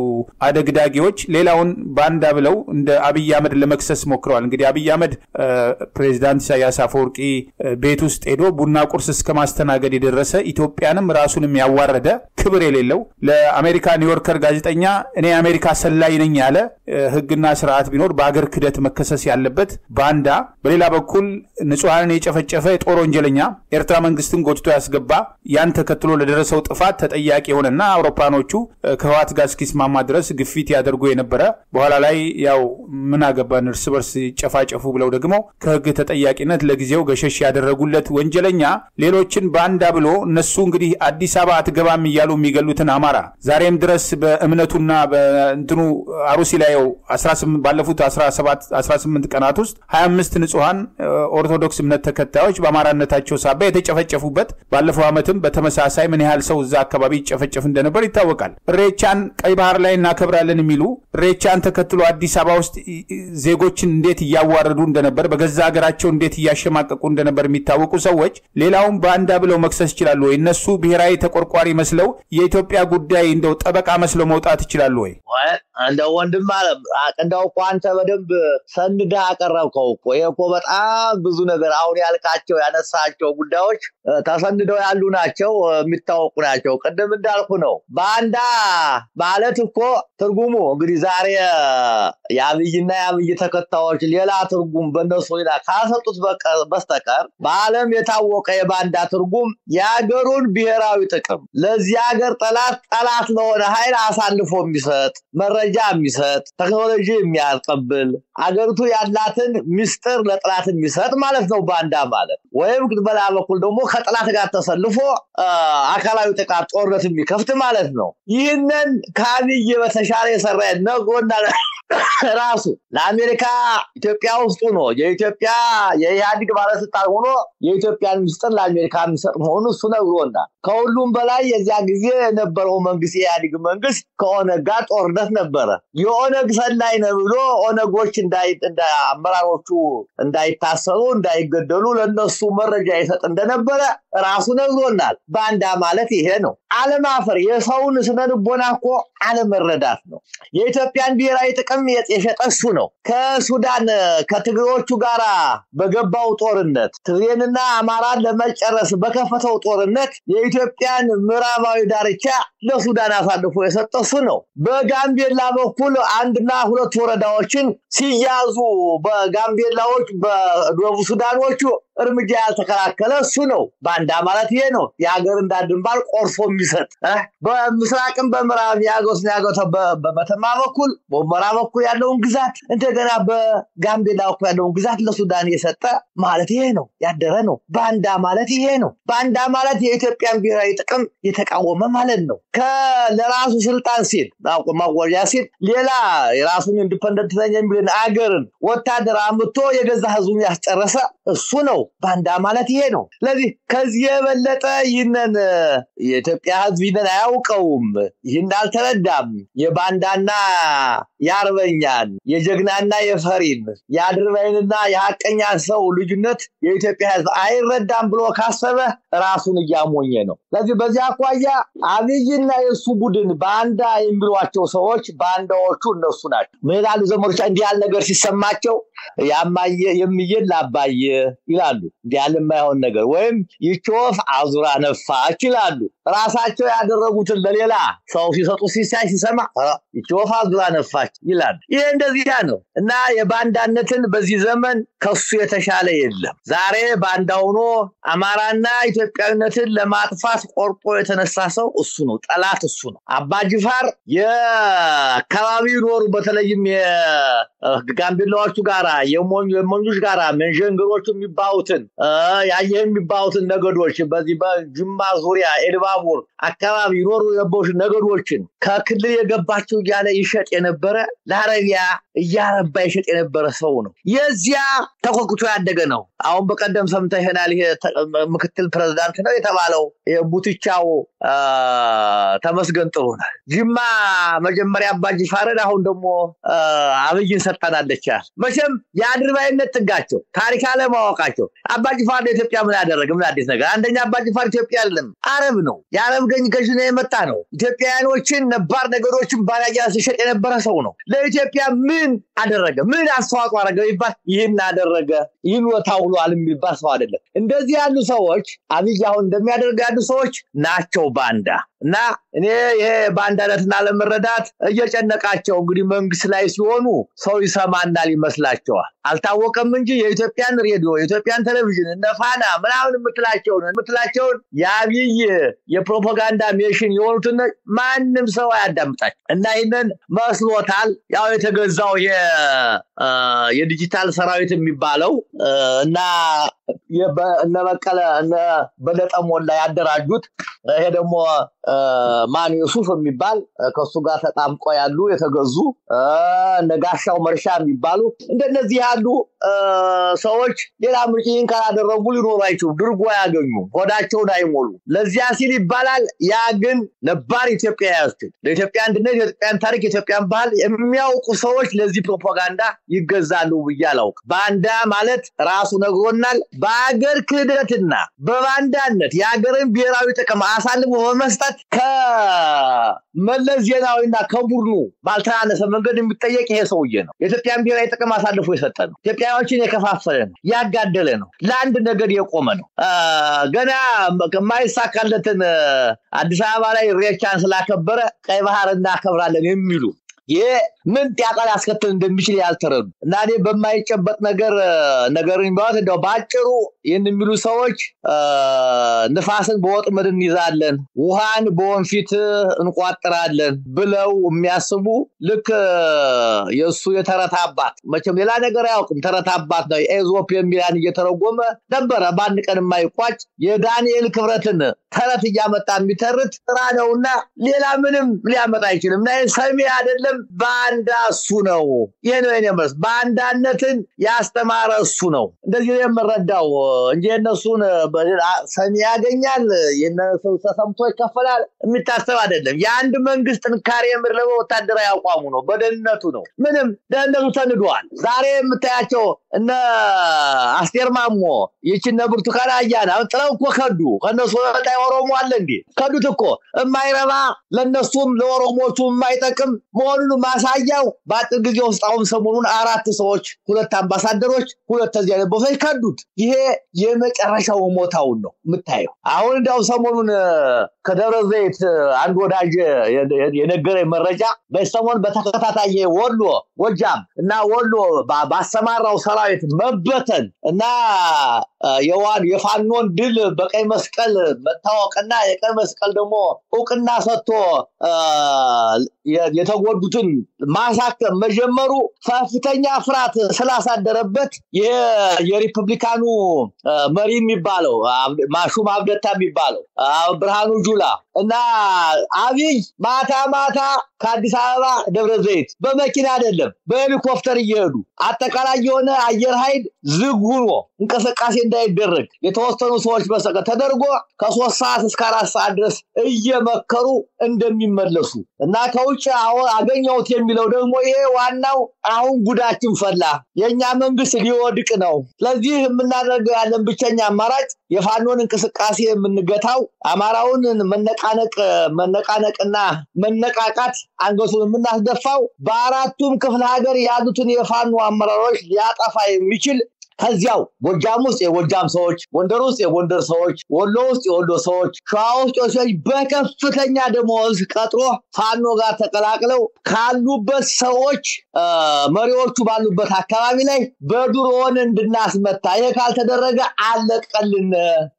አደግዳጊዎች ሌላውን ባንዳ ብለው እንደ አብይ አህመድ ለመክሰስ ሞክረዋል። እንግዲህ አብይ አህመድ ፕሬዝዳንት ኢሳያስ አፈወርቂ ቤት ውስጥ ሄዶ ቡና ቁርስ እስከ ማስተናገድ የደረሰ ኢትዮጵያንም ራሱንም ያዋረደ ክብር የሌለው ለአሜሪካ ኒውዮርከር ጋዜጠኛ እኔ አሜሪካ ሰላይ ነኝ ያለ ህግና ስርዓት ቢኖር በአገር ክደት መከሰስ ያለበት ባንዳ፣ በሌላ በኩል ንጹሃንን የጨፈጨፈ የጦር ወንጀለኛ ኤርትራ መንግስትን ጎትቶ ያስገባ ያን ተከትሎ ለደረሰው ጥፋት ተጠያቂ የሆነና አውሮፓኖቹ ከህወሓት ጋር እስኪስማማ ድረስ ግፊት ያደርጉ የነበረ በኋላ ላይ ያው ምን አገባን እርስ በርስ ጨፋጨፉ ብለው ደግሞ ከህግ ተጠያቂነት ለጊዜው ገሸሽ ያደረጉለት ወንጀለኛ ሌሎችን ባንዳ ብሎ እነሱ እንግዲህ አዲስ አበባ አትገባም እያሉ የሚገሉትን አማራ ዛሬም ድረስ በእምነቱና በእንትኑ አሩሲ ላይ 18 ባለፉት 18 ቀናት ውስጥ 25 ንጹሃን ኦርቶዶክስ እምነት ተከታዮች በአማራነታቸው ሳቢያ የተጨፈጨፉበት ባለፈው ዓመትም በተመሳሳይ ምን ያህል ሰው እዛ አካባቢ ይጨፈጨፍ እንደነበር ይታወቃል። ሬቻን ቀይ ባህር ላይ እናከብራለን የሚሉ ሬቻን ተከትሎ አዲስ አበባ ውስጥ ዜጎችን እንዴት እያዋረዱ እንደነበር በገዛ ሀገራቸው እንዴት እያሸማቀቁ እንደነበር የሚታወቁ ሰዎች ሌላውን ባንዳ ብለው መክሰስ ይችላሉ ወይ? እነሱ ብሔራዊ ተቆርቋሪ መስለው የኢትዮጵያ ጉዳይ እንደው ጠበቃ መስለው መውጣት ይችላሉ ወይ? እንደው ወንድም እንደው ቋንተ በደንብ ሰንዳ አቀረብከው እኮ ይሄኮ በጣም ብዙ ነገር አሁን ያልካቸው ያነሳቸው ጉዳዮች ተሰንደው ያሉ ናቸው፣ የሚታወቁ ናቸው። ቀደም እንዳልኩ ነው ባንዳ ማለት እኮ ትርጉሙ እንግዲህ ዛሬ የአብይና የአብይ ተከታዮች ሌላ ትርጉም በእነሱ ይላ ካሰጡት በስተቀር በዓለም የታወቀ የባንዳ ትርጉም የሀገሩን ብሔራዊ ጥቅም ለዚህ ሀገር ጠላት ለሆነ ኃይል አሳልፎ የሚሰጥ መረጃ የሚሰጥ ቴክኖሎጂ የሚያቀብል አገሪቱ ያላትን ሚስጥር ለጠላት የሚሰጥ ማለት ነው ባንዳ ማለት ወይም በላ በኩል ደግሞ ከጠላት ጋር ተሰልፎ አካላዊ ጥቃት ጦርነት የሚከፍት ማለት ነው ይህንን ከአብይ በተሻለ የሰራ ነጎና ራሱ ለአሜሪካ ኢትዮጵያ ውስጥ ነው የኢትዮጵያ የኢህአዴግ ባለስልጣን ሆኖ የኢትዮጵያን ሚስጥር ለአሜሪካ የሚሰጥ ሆኖ እሱ ነግሮና ከሁሉም በላይ የዚያ ጊዜ የነበረው መንግስት የኢህአዴግ መንግስት ከኦነግ ጋር ጦርነት ነበረ የኦነግ ሰላይ ነው ብሎ ኦነጎች አመራሮቹ እንዳይታሰሩ እንዳይገደሉ ለነሱ መረጃ ይሰጥ እንደነበረ ራሱ ነግሮናል ባንዳ ማለት ይሄ ነው አለማፈር የሰውን ስነልቦና እኮ አለመረዳት ነው የኢትዮጵያን ብሔራዊ ጥቅም የሸጠሱ ነው ከሱዳን ከትግሮቹ ጋራ በገባው ጦርነት ትግሬንና አማራን ለመጨረስ በከፈተው ጦርነት የኢትዮጵያን ምዕራባዊ ዳርቻ ለሱዳን አሳልፎ የሰጠሱ ነው በጋምቤላ በኩል አንድና ሁለት ወረዳዎችን ሲያዙ በጋምቤላዎች በደቡብ ሱዳኖቹ እርምጃ ያልተከላከለ እሱ ነው ባንዳ ማለት ይሄ ነው የሀገር እንዳድንባር ቆርሶ የሚሰጥ በምስራቅም በምዕራብ ያገው በመተማ በኩል በመራ በኩል ያለውን ግዛት እንደገና በጋምቤላ በኩል ያለውን ግዛት ለሱዳን የሰጠ ማለት ይሄ ነው ያደረ ነው ባንዳ ማለት ይሄ ነው ባንዳ ማለት የኢትዮጵያን ብሔራዊ ጥቅም የተቃወመ ማለት ነው ለራሱ ስልጣን ሲል ማወጃ ሲል ሌላ የራሱን ኢንዲፔንደንት ነኝ የሚል አገርን ወታደር አምጥቶ የገዛ ህዝቡን ያስጨረሰ እሱ ነው ባንዳ ማለት ይሄ ነው ስለዚህ ከዚህ የበለጠ ይነን የኢትዮጵያ ህዝብ ይነን አያውቀውም ይህን አልተረዳም የባንዳና ያርበኛን የጀግናና የፈሪን ያድርባይንና የሐቀኛ ሰው ልጅነት የኢትዮጵያ ህዝብ አይረዳም ብሎ ካሰበ ራሱን ያሞኘ ነው ስለዚህ በዚያ አቋያ አብይና የሱ ቡድን ባንዳ የሚሏቸው ሰዎች ባንዳዎቹ እነሱ ናቸው ሜዳሉ ዘመዶች እንዲህ ያለ ነገር ሲሰማቸው ያማየ የሚየል አባየ ይላሉ እንዲህ ያለ የማይሆን ነገር ወይም ይቾፍ አዙራ ነፋች ይላሉ ራሳቸው ያደረጉትን ለሌላ ሰው ሲሰጡ ሲሰማ ይቾፍ አዙራ ነፋች ይላሉ ይሄ እንደዚህ ነው እና የባንዳነትን በዚህ ዘመን ከሱ የተሻለ የለም ዛሬ ባንዳ ሆኖ አማራና ኢትዮጵያዊነትን ለማጥፋት ቆርጦ የተነሳ ሰው እሱ ነው ጠላት እሱ ነው አባጅፋር የአካባቢው ኖሩ በተለይም የጋምቤላዎቹ ጋራ የሞኞች ጋራ መንጀንገሮቹ የሚባውትን የሚባውትን ነገዶች በዚህ በጅማ ዙሪያ ኤልባቡር አካባቢ ኖሩ የቦሽ ነገዶችን ከክልል የገባቸው ያለ ይሸጥ የነበረ ለአረቢያ ያረባ ይሸጥ የነበረ ሰው ነው የዚያ ተቆቅቶ ያደገ ነው አሁን በቀደም ሰምተናል ይሄ ምክትል ፕሬዝዳንት ነው የተባለው የቡትቻው ተመስገን ጥሩነህ ጅማ መጀመሪያ አባጅፋርን አሁን ደግሞ አብይን ሰጣናለች መቼም ያድርባይነት ጥጋቸው ታሪክ አለማወቃቸው አባጅፋር ለኢትዮጵያ ምን ያደረገ ምን አዲስ ነገር አንደኛ አባጅፋር ኢትዮጵያ አይደለም አረብ ነው የአረብ ገኝ ከጅነ የመጣ ነው ኢትዮጵያኖችን ነባር ነገሮችን ባላያ ሲሸጥ የነበረ ሰው ነው ለኢትዮጵያ ምን አደረገ ምን አስተዋጽኦ አደረገ ይባል ይሄን አደረገ ይሄን ወታውሏል የሚባል ሰው አይደለም እንደዚህ ያሉ ሰዎች አብይ አሁን እንደሚያደርጉ ያሉ ሰዎች ናቸው ባንዳ እና እኔ ይሄ ባንዳነትና ለመረዳት እየጨነቃቸው እንግዲህ መንግስት ላይ ሲሆኑ ሰው ይሰማናል ይመስላቸዋል አልታወቀም እንጂ የኢትዮጵያን ሬዲዮ የኢትዮጵያን ቴሌቪዥን እነፋና ምናምን የምትላቸውን የአብይ የፕሮፓጋንዳ ሜሽን የሆኑትን ማንም ሰው አያዳምጣቸው እና ይሄንን መስሎታል ያው የተገዛው የዲጂታል ሰራዊት የሚባለው እና የበነመቀለ በለጠሞላ ያደራጁት ይሄ ደግሞ ማን ዩሱፍ የሚባል ከሱ ጋር ተጣምቆ ያሉ የተገዙ ነጋሻው መርሻ የሚባሉ እንደነዚህ ያሉ ሰዎች ሌላ ምርጫን ካላደረጉ ሊኖሩ አይችሉም ድርጎ ያገኙ ሆዳቸውን አይሞሉ ለዚያ ሲል ይባላል ያ ግን ነባር ኢትዮጵያውያን ለኢትዮጵያ አንድነት የኢትዮጵያን ታሪክ የኢትዮጵያን ባህል የሚያውቁ ሰዎች ለዚህ ፕሮፓጋንዳ ይገዛሉ ብያለው ባንዳ ማለት ራሱ ነግሮናል በአገር ክህደትና በባንዳነት የአገርን ብሔራዊ ጥቅም አሳልፎ በመስጠት ከመለስ ዜናዊና ከቡድኑ ባልተናነሰ መንገድ የሚጠየቅ ይሄ ሰውዬ ነው የኢትዮጵያን ብሔራዊ ጥቅም አሳልፎ የሰጠ ነው ኢትዮጵያዎችን የከፋፈለ ነው ያጋደለ ነው ለአንድ ነገር የቆመ ነው ገና ከማይሳካለትን አዲስ አበባ ላይ ሬቻን ስላከበረ ቀይ ባህር እናከብራለን የሚሉ ምን ጣቃ ያስከተል እንደሚችል ያልተረዱ እና እኔ በማይጨበጥ ነገርን ባወት እንደው ባጭሩ የሚሉ ሰዎች ንፋስን በወጥመድ እንይዛለን ውሃን በወንፊት እንቋጥራለን ብለው የሚያስቡ ልክ የሱ የተረታባት መቼም ሌላ ነገር ያውቁም ተረታባት ነው ኤዞፕ የሚላን እየተረጎመ ነበር ባንድ ቀን የማይቋጭ የዳንኤል ክብረትን ተረት ያመጣ የሚተርት ስራ ነውና ሌላ ምንም ሊያመጣ አይችልም እና ሰሚ አይደለም ባንዳ እሱ ነው ይሄ ነው የነመስ ባንዳነትን ያስተማረ እሱ ነው እንደዚህ የምረዳው እንጂ እነሱን ሰሚ ያገኛል የነሱ ተሰምቶ ይከፈላል የሚታሰብ አይደለም የአንድ መንግስት ጥንካሬ ምርለው ወታደራዊ አቋሙ ነው በደህንነቱ ነው ምንም ደህንነቱ ተንዷል ዛሬ የምታያቸው እነ አስቴርማሞ ይችነ ብርቱካን አያና ጥለው እኮ ከዱ ከነሱ ወጣይ ኦሮሞ አለ እንዴ ከዱት እኮ የማይረባ ለነሱም ለኦሮሞቹ የማይጠቅም መሆኑን ማሳያው ባጥር ጊዜ ውስጥ አሁን ሰሞኑን 4 ሰዎች 2 አምባሳደሮች 2 ተዚያ ለቦሰይ ከዱት ይሄ የመጨረሻው ሞታው ነው የምታየው አሁን እንደው ሰሞኑን ከደብረ ዘይት አንድ ወዳጅ የነገረ መረጃ በሰሞን በተከታታይ ወሎ ወጃም እና ወሎ ባሰማራው ሰራዊት መበተን እና የፋኖን ድል በቀይ መስቀል መታወቅና የቀይ መስቀል ደግሞ ዕውቅና ሰጥቶ የተጎዱትን ማሳከም መጀመሩ ከፍተኛ ፍርሃት ስላሳደረበት የሪፐብሊካኑ መሪ የሚባለው ማሹም አብደታ የሚባለው ብርሃኑ ጁላ እና አብይ ማታ ከአዲስ አበባ ደብረ ዘይት በመኪና አይደለም በሄሊኮፕተር እየሄዱ አጠቃላይ የሆነ አየር ኃይል ዝግ ሆኖ እንቅስቃሴ እንዳይደረግ የተወሰኑ ሰዎች በሰቀ ተደርጎ ከ3 ሰዓት እስከ 4 ሰዓት ድረስ እየመከሩ እንደሚመለሱ እና ከውጭ አገኘውት የሚለው ደግሞ ይሄ ዋናው አሁን ጉዳችን ፈላ የኛ መንግስት ሊወድቅ ነው ስለዚህ የምናደርገው ያለን ብቸኛ አማራጭ የፋኖን እንቅስቃሴ የምንገታው አማራውን መነቃነቅና መነቃቃት አንገቱን የምናስደፋው በአራቱም ክፍለ ሀገር ያሉትን የፋኖ አመራሮች ሊያጠፋ የሚችል ከዚያው ጎጃም ውስጥ የጎጃም ሰዎች ጎንደር ውስጥ የጎንደር ሰዎች ወሎ ውስጥ የወሎ ሰዎች ሸዋ ውስጥ ሰዎች በከፍተኛ ደሞዝ ቀጥሮ ፋኖ ጋር ተቀላቅለው ካሉበት ሰዎች መሪዎቹ ባሉበት አካባቢ ላይ በድሮን እንድናስመታ ይሄ ካልተደረገ አለቀልን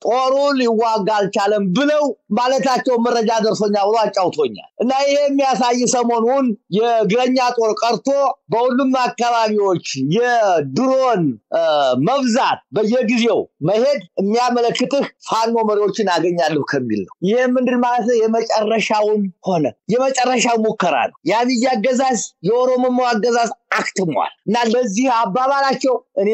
ጦሩ ሊዋጋ አልቻለም ብለው ማለታቸው መረጃ ደርሶኛ ብሎ አጫውቶኛል እና ይሄ የሚያሳይ ሰሞኑን የግረኛ ጦር ቀርቶ በሁሉም አካባቢዎች የድሮን መብዛት በየጊዜው መሄድ የሚያመለክትህ ፋኖ መሪዎችን አገኛለሁ ከሚል ነው ይሄ ምንድን ማለት የመጨረሻውን ሆነ የመጨረሻው ሙከራ ነው ያብይ አገዛዝ የኦሮሞ አገዛዝ አክትሟል እና ለዚህ አባባላቸው እኔ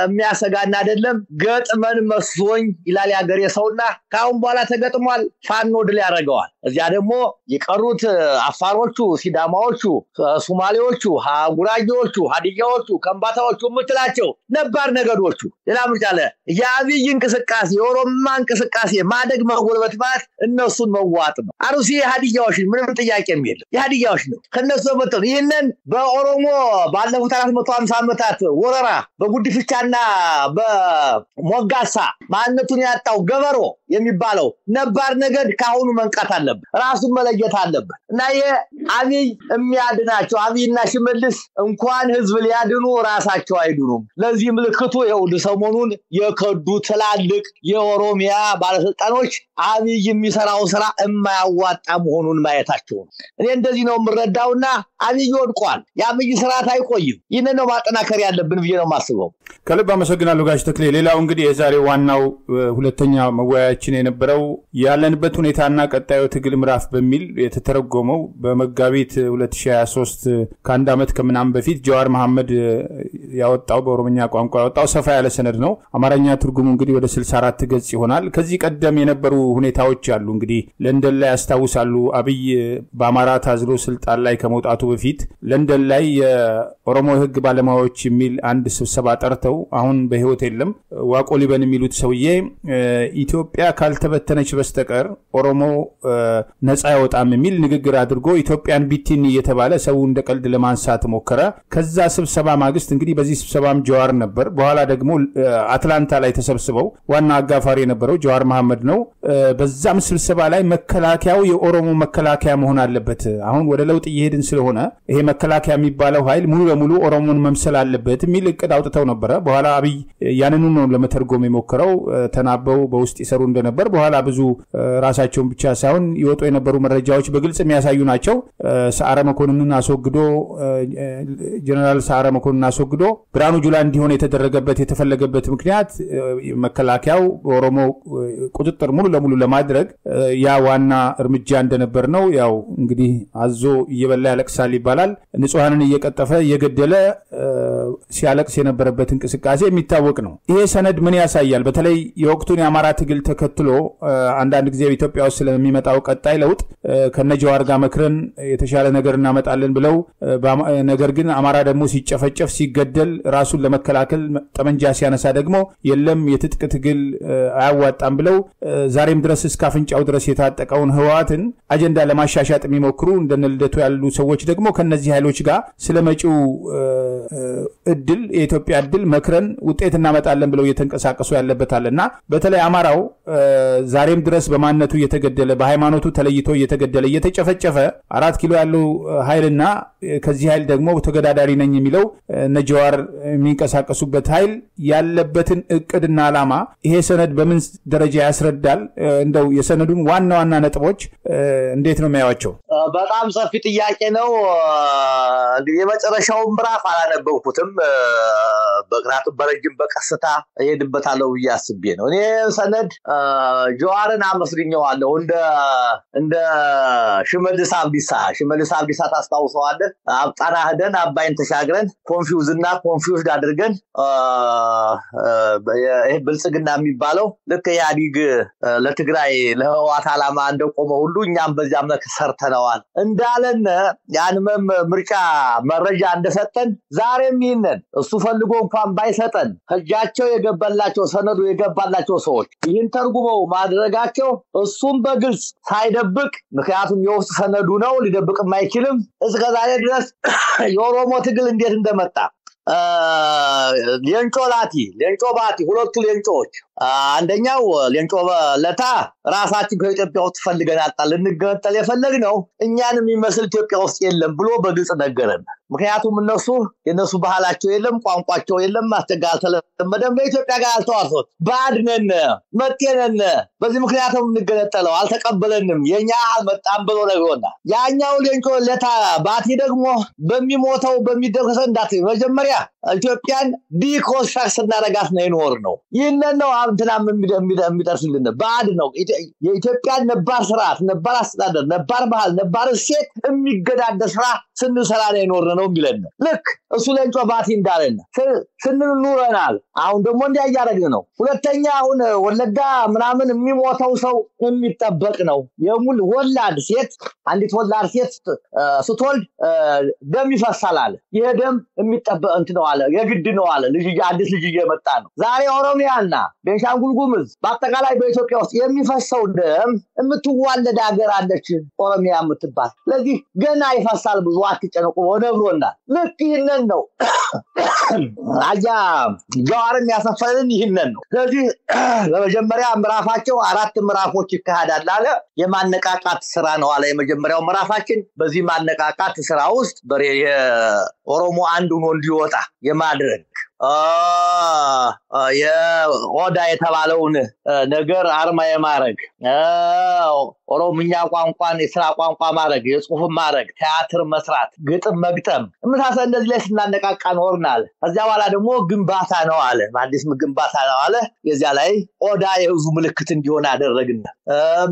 የሚያሰጋና አይደለም ገጥመን መስሎኝ ይላል ያገሬ ሰውና ካሁን በኋላ ተገጥሟል ፋኖ ድል ያረጋዋል እዚያ ደግሞ የቀሩት አፋሮቹ ሲዳማዎቹ ሶማሌዎቹ ጉራጌዎቹ ሀዲያዎቹ ከምባታዎቹ ምትላቸው ነባር ነገዶቹ ሌላ ምርጫለ ያብይ እንቅስቃሴ የኦሮማ እንቅስቃሴ ማደግ መጎልበት ማለት እነሱን መዋጥ ነው አሩሲ ሀዲያዎች ምንም ጥያቄ የለም የሀዲያዎች ነው ከነሱ መጥተው ይሄንን በኦሮሞ ባለፉት 450 ዓመታት ወረራ በጉድፍቻና በሞጋሳ ማንነቱን ያጣው ገበሮ የሚባለው ነባር ነገድ ካሁኑ መንቃት አለበት ራሱን መለየት አለበት እና የአብይ የሚያድናቸው አብይና ሽመልስ እንኳን ህዝብ ሊያድኑ ራሳቸው አይድኑም ለዚህ ምልክቱ የውድ ሰሞኑን የከዱ ትላልቅ የኦሮሚያ ባለስልጣኖች አብይ የሚሰራው ስራ የማያዋጣ መሆኑን ማየታቸው ነው እኔ እንደዚህ ነው የምረዳውና አብይ ወድቋል ያብይ ስርዓት አይቆይም ይሄን ነው ማጠናከር ያለብን ብዬ ነው ማስበው ከልብ አመሰግናለሁ ጋሽ ተክሌ ሌላው እንግዲህ የዛሬው ዋናው ሁለተኛ መወያያችን የነበረው ያለንበት ሁኔታና ቀጣዩ ትግል ምዕራፍ በሚል የተተረጎመው በመጋቢት 2023 ከአንድ አመት ከምናምን በፊት ጀዋር መሐመድ ያወጣው በኦሮምኛ ቋንቋ ያወጣው ሰፋ ያለ ሰነድ ነው አማርኛ ትርጉሙ እንግዲህ ወደ 64 ገጽ ይሆናል ከዚህ ቀደም የነበሩ ሁኔታዎች አሉ እንግዲህ ለንደን ላይ ያስታውሳሉ አብይ በአማራ ታዝሎ ስልጣን ላይ ከመውጣቱ በፊት ለንደን ላይ የኦሮሞ ህግ ባለሙያዎች የሚል አንድ ስብሰባ ጠርተው አሁን በህይወት የለም ዋቆ ሊበን የሚሉት ሰውዬ ኢትዮጵያ ካልተበተነች በስተቀር ኦሮሞ ነፃ ያወጣም የሚል ንግግር አድርጎ ኢትዮጵያን ቢቲኒ እየተባለ ሰው እንደቀልድ ለማንሳት ሞከረ ከዛ ስብሰባ ማግስት እንግዲህ በዚህ ስብሰባም ጀዋር ነበር። በኋላ ደግሞ አትላንታ ላይ ተሰብስበው ዋና አጋፋሪ የነበረው ጀዋር መሐመድ ነው። በዛም ስብሰባ ላይ መከላከያው የኦሮሞ መከላከያ መሆን አለበት፣ አሁን ወደ ለውጥ እየሄድን ስለሆነ ይሄ መከላከያ የሚባለው ኃይል ሙሉ ለሙሉ ኦሮሞን መምሰል አለበት የሚል እቅድ አውጥተው ነበር። በኋላ አብይ ያንኑ ነው ለመተርጎም የሞከረው። ተናበው በውስጥ ይሰሩ እንደነበር በኋላ ብዙ ራሳቸውን ብቻ ሳይሆን ይወጡ የነበሩ መረጃዎች በግልጽ የሚያሳዩ ናቸው። ሰዓረ መኮንንን አስወግዶ ጀነራል ሰዓረ መኮንንን አስወግዶ ብርሃኑ ጁላ እንዲሆን የተደረገበት የተፈለገበት ምክንያት መከላከያው ኦሮሞ ቁጥጥር ሙሉ ለሙሉ ለማድረግ ያ ዋና እርምጃ እንደነበር ነው። ያው እንግዲህ አዞ እየበላ ያለቅሳል ይባላል። ንጹሃንን እየቀጠፈ እየገደለ ሲያለቅስ የነበረበት እንቅስቃሴ የሚታወቅ ነው። ይሄ ሰነድ ምን ያሳያል? በተለይ የወቅቱን የአማራ ትግል ተከትሎ አንዳንድ ጊዜ በኢትዮጵያ ውስጥ ስለሚመጣው ቀጣይ ለውጥ ከነጀዋር ጋር መክረን የተሻለ ነገር እናመጣለን ብለው ነገር ግን አማራ ደግሞ ሲጨፈጨፍ ሲገደል ራሱን ለመከላከል ጠመንጃ ሲያነሳ ደግሞ የለም የትጥቅ ትግል አያዋጣም ብለው ዛሬም ድረስ እስከ አፍንጫው ድረስ የታጠቀውን ህወሓትን አጀንዳ ለማሻሻጥ የሚሞክሩ እንደነ ልደቱ ያሉ ሰዎች ደግሞ ከነዚህ ኃይሎች ጋር ስለመጪው እድል የኢትዮጵያ እድል መክረን ውጤት እናመጣለን ብለው እየተንቀሳቀሱ ያለበታልና በተለይ አማራው ዛሬም ድረስ በማንነቱ እየተገደለ በሃይማኖቱ ተለይቶ እየተገደለ እየተጨፈጨፈ 4 ኪሎ ያለው ኃይልና ከዚህ ኃይል ደግሞ ተገዳዳሪ ነኝ የሚለው ነጀዋር የሚንቀሳቀሱበት ኃይል ያለበትን እቅድና ዓላማ ይሄ ሰነድ በምን ደረጃ ያስረዳል? እንደው የሰነዱን ዋና ዋና ነጥቦች እንዴት ነው የሚያዩዋቸው? በጣም ሰፊ ጥያቄ ነው። እንግዲህ የመጨረሻውን ምዕራፍ አላነበብኩትም። በግራቱ በረጅም በቀስታ እሄድበታለሁ ብዬ አስቤ ነው። እኔ ሰነድ ጀዋርን አመስግኘዋለሁ እንደ ሽመልስ አብዲሳ ታስታውሰዋለህ? አብጣና ሄደን አባይን ተሻግረን ኮንፊውዝድ አድርገን ይሄ ብልጽግና የሚባለው ልክ ያዲግ ለትግራይ ለህወሓት ዓላማ እንደቆመ ሁሉ እኛም በዚያ መልክ ሰርተነዋል እንዳለን ያን ምርጫ መረጃ እንደሰጠን ዛሬም ይሄንን እሱ ፈልጎ እንኳን ባይሰጠን እጃቸው የገባላቸው ሰነዱ የገባላቸው ሰዎች ይህን ተርጉመው ማድረጋቸው እሱም በግልጽ ሳይደብቅ ምክንያቱም የውስጥ ሰነዱ ነው ሊደብቅም አይችልም እስከዛሬ ድረስ የኦሮሞ ትግል እንዴት እንደመጣ ሌንጮ ባቲ ሁለቱ ሌንጮች አንደኛው ሌንጮ ለታ ራሳችን ከኢትዮጵያ ውስጥ ፈልገናል ልንገነጠል የፈለግነው እኛንም የሚመስል ኢትዮጵያ ውስጥ የለም ብሎ በግልጽ ነገረን። ምክንያቱም የነሱ ባህላቸው የለም ቋንቋቸው የለም ማስተጋል ተለመደም በኢትዮጵያ ጋር አልተዋርሶት ባድነን መጤነን በዚህ ምክንያቱም እንገነጠለው አልተቀበለንም የኛ አልመጣም ብሎ ነገርና ያኛው ሌንጮ ለታ ባቲ ደግሞ በሚሞተው በሚደርሰው እንዳት መጀመሪያ ኢትዮጵያን ዲኮንስትራክት እናረጋት ነው ይሄንን ነው አብትናም የሚደርስልን ባድ ነው የኢትዮጵያን ነባር ስርዓት ነባር አስተዳደር ነባር ባህል ነባር እሴት የሚገዳደር ስራ ስንሰራ ነው የሚለን ልክ እሱ ሌንጮ ባቲ እንዳለን ስንኑረናል። አሁን ደግሞ እንዲያያረግን ነው። ሁለተኛ አሁን ወለጋ ምናምን የሚሞተው ሰው የሚጠበቅ ነው። የሙሉ ወላድ ሴት አንዲት ወላድ ሴት ስትወልድ ደም ይፈሳል። ይሄ ደም የሚጠበቅ ነው አለ የግድ ነው አለ አዲስ ልጅ እየመጣ ነው። ዛሬ ኦሮሚያና ቤንሻንጉል ጉሙዝ በአጠቃላይ በኢትዮጵያ ውስጥ የሚፈሰው ደም የምትዋለድ ሀገር አለች ኦሮሚያ የምትባል። ስለዚህ ገና ይፈሳል ብዙ አትጨነቁ ወነብሮና ልክ ይሄንን ነው አያ ጀዋርን ያሰፈረን ይሄንን ነው። ስለዚህ ለመጀመሪያ ምዕራፋቸው 4 ምዕራፎች ይካሄዳል አለ። የማነቃቃት ስራ ነው አለ የመጀመሪያው ምዕራፋችን። በዚህ ማነቃቃት ስራ ውስጥ የኦሮሞ አንድ ሆኖ እንዲወጣ የማድረግ የኦዳ የተባለውን ነገር አርማ የማረግ ኦሮምኛ ቋንቋን የሥራ ቋንቋ ማረግ የጽሁፍ ማረግ ቲያትር መስራት ግጥም መግጠም ምሳሰ እንደዚህ ላይ ስናነቃቃ ኖርናል። ከዚያ በኋላ ደግሞ ግንባታ ነው አለ አዲስ ግንባታ ነው አለ። የዚያ ላይ ኦዳ የህዝቡ ምልክት እንዲሆን አደረግና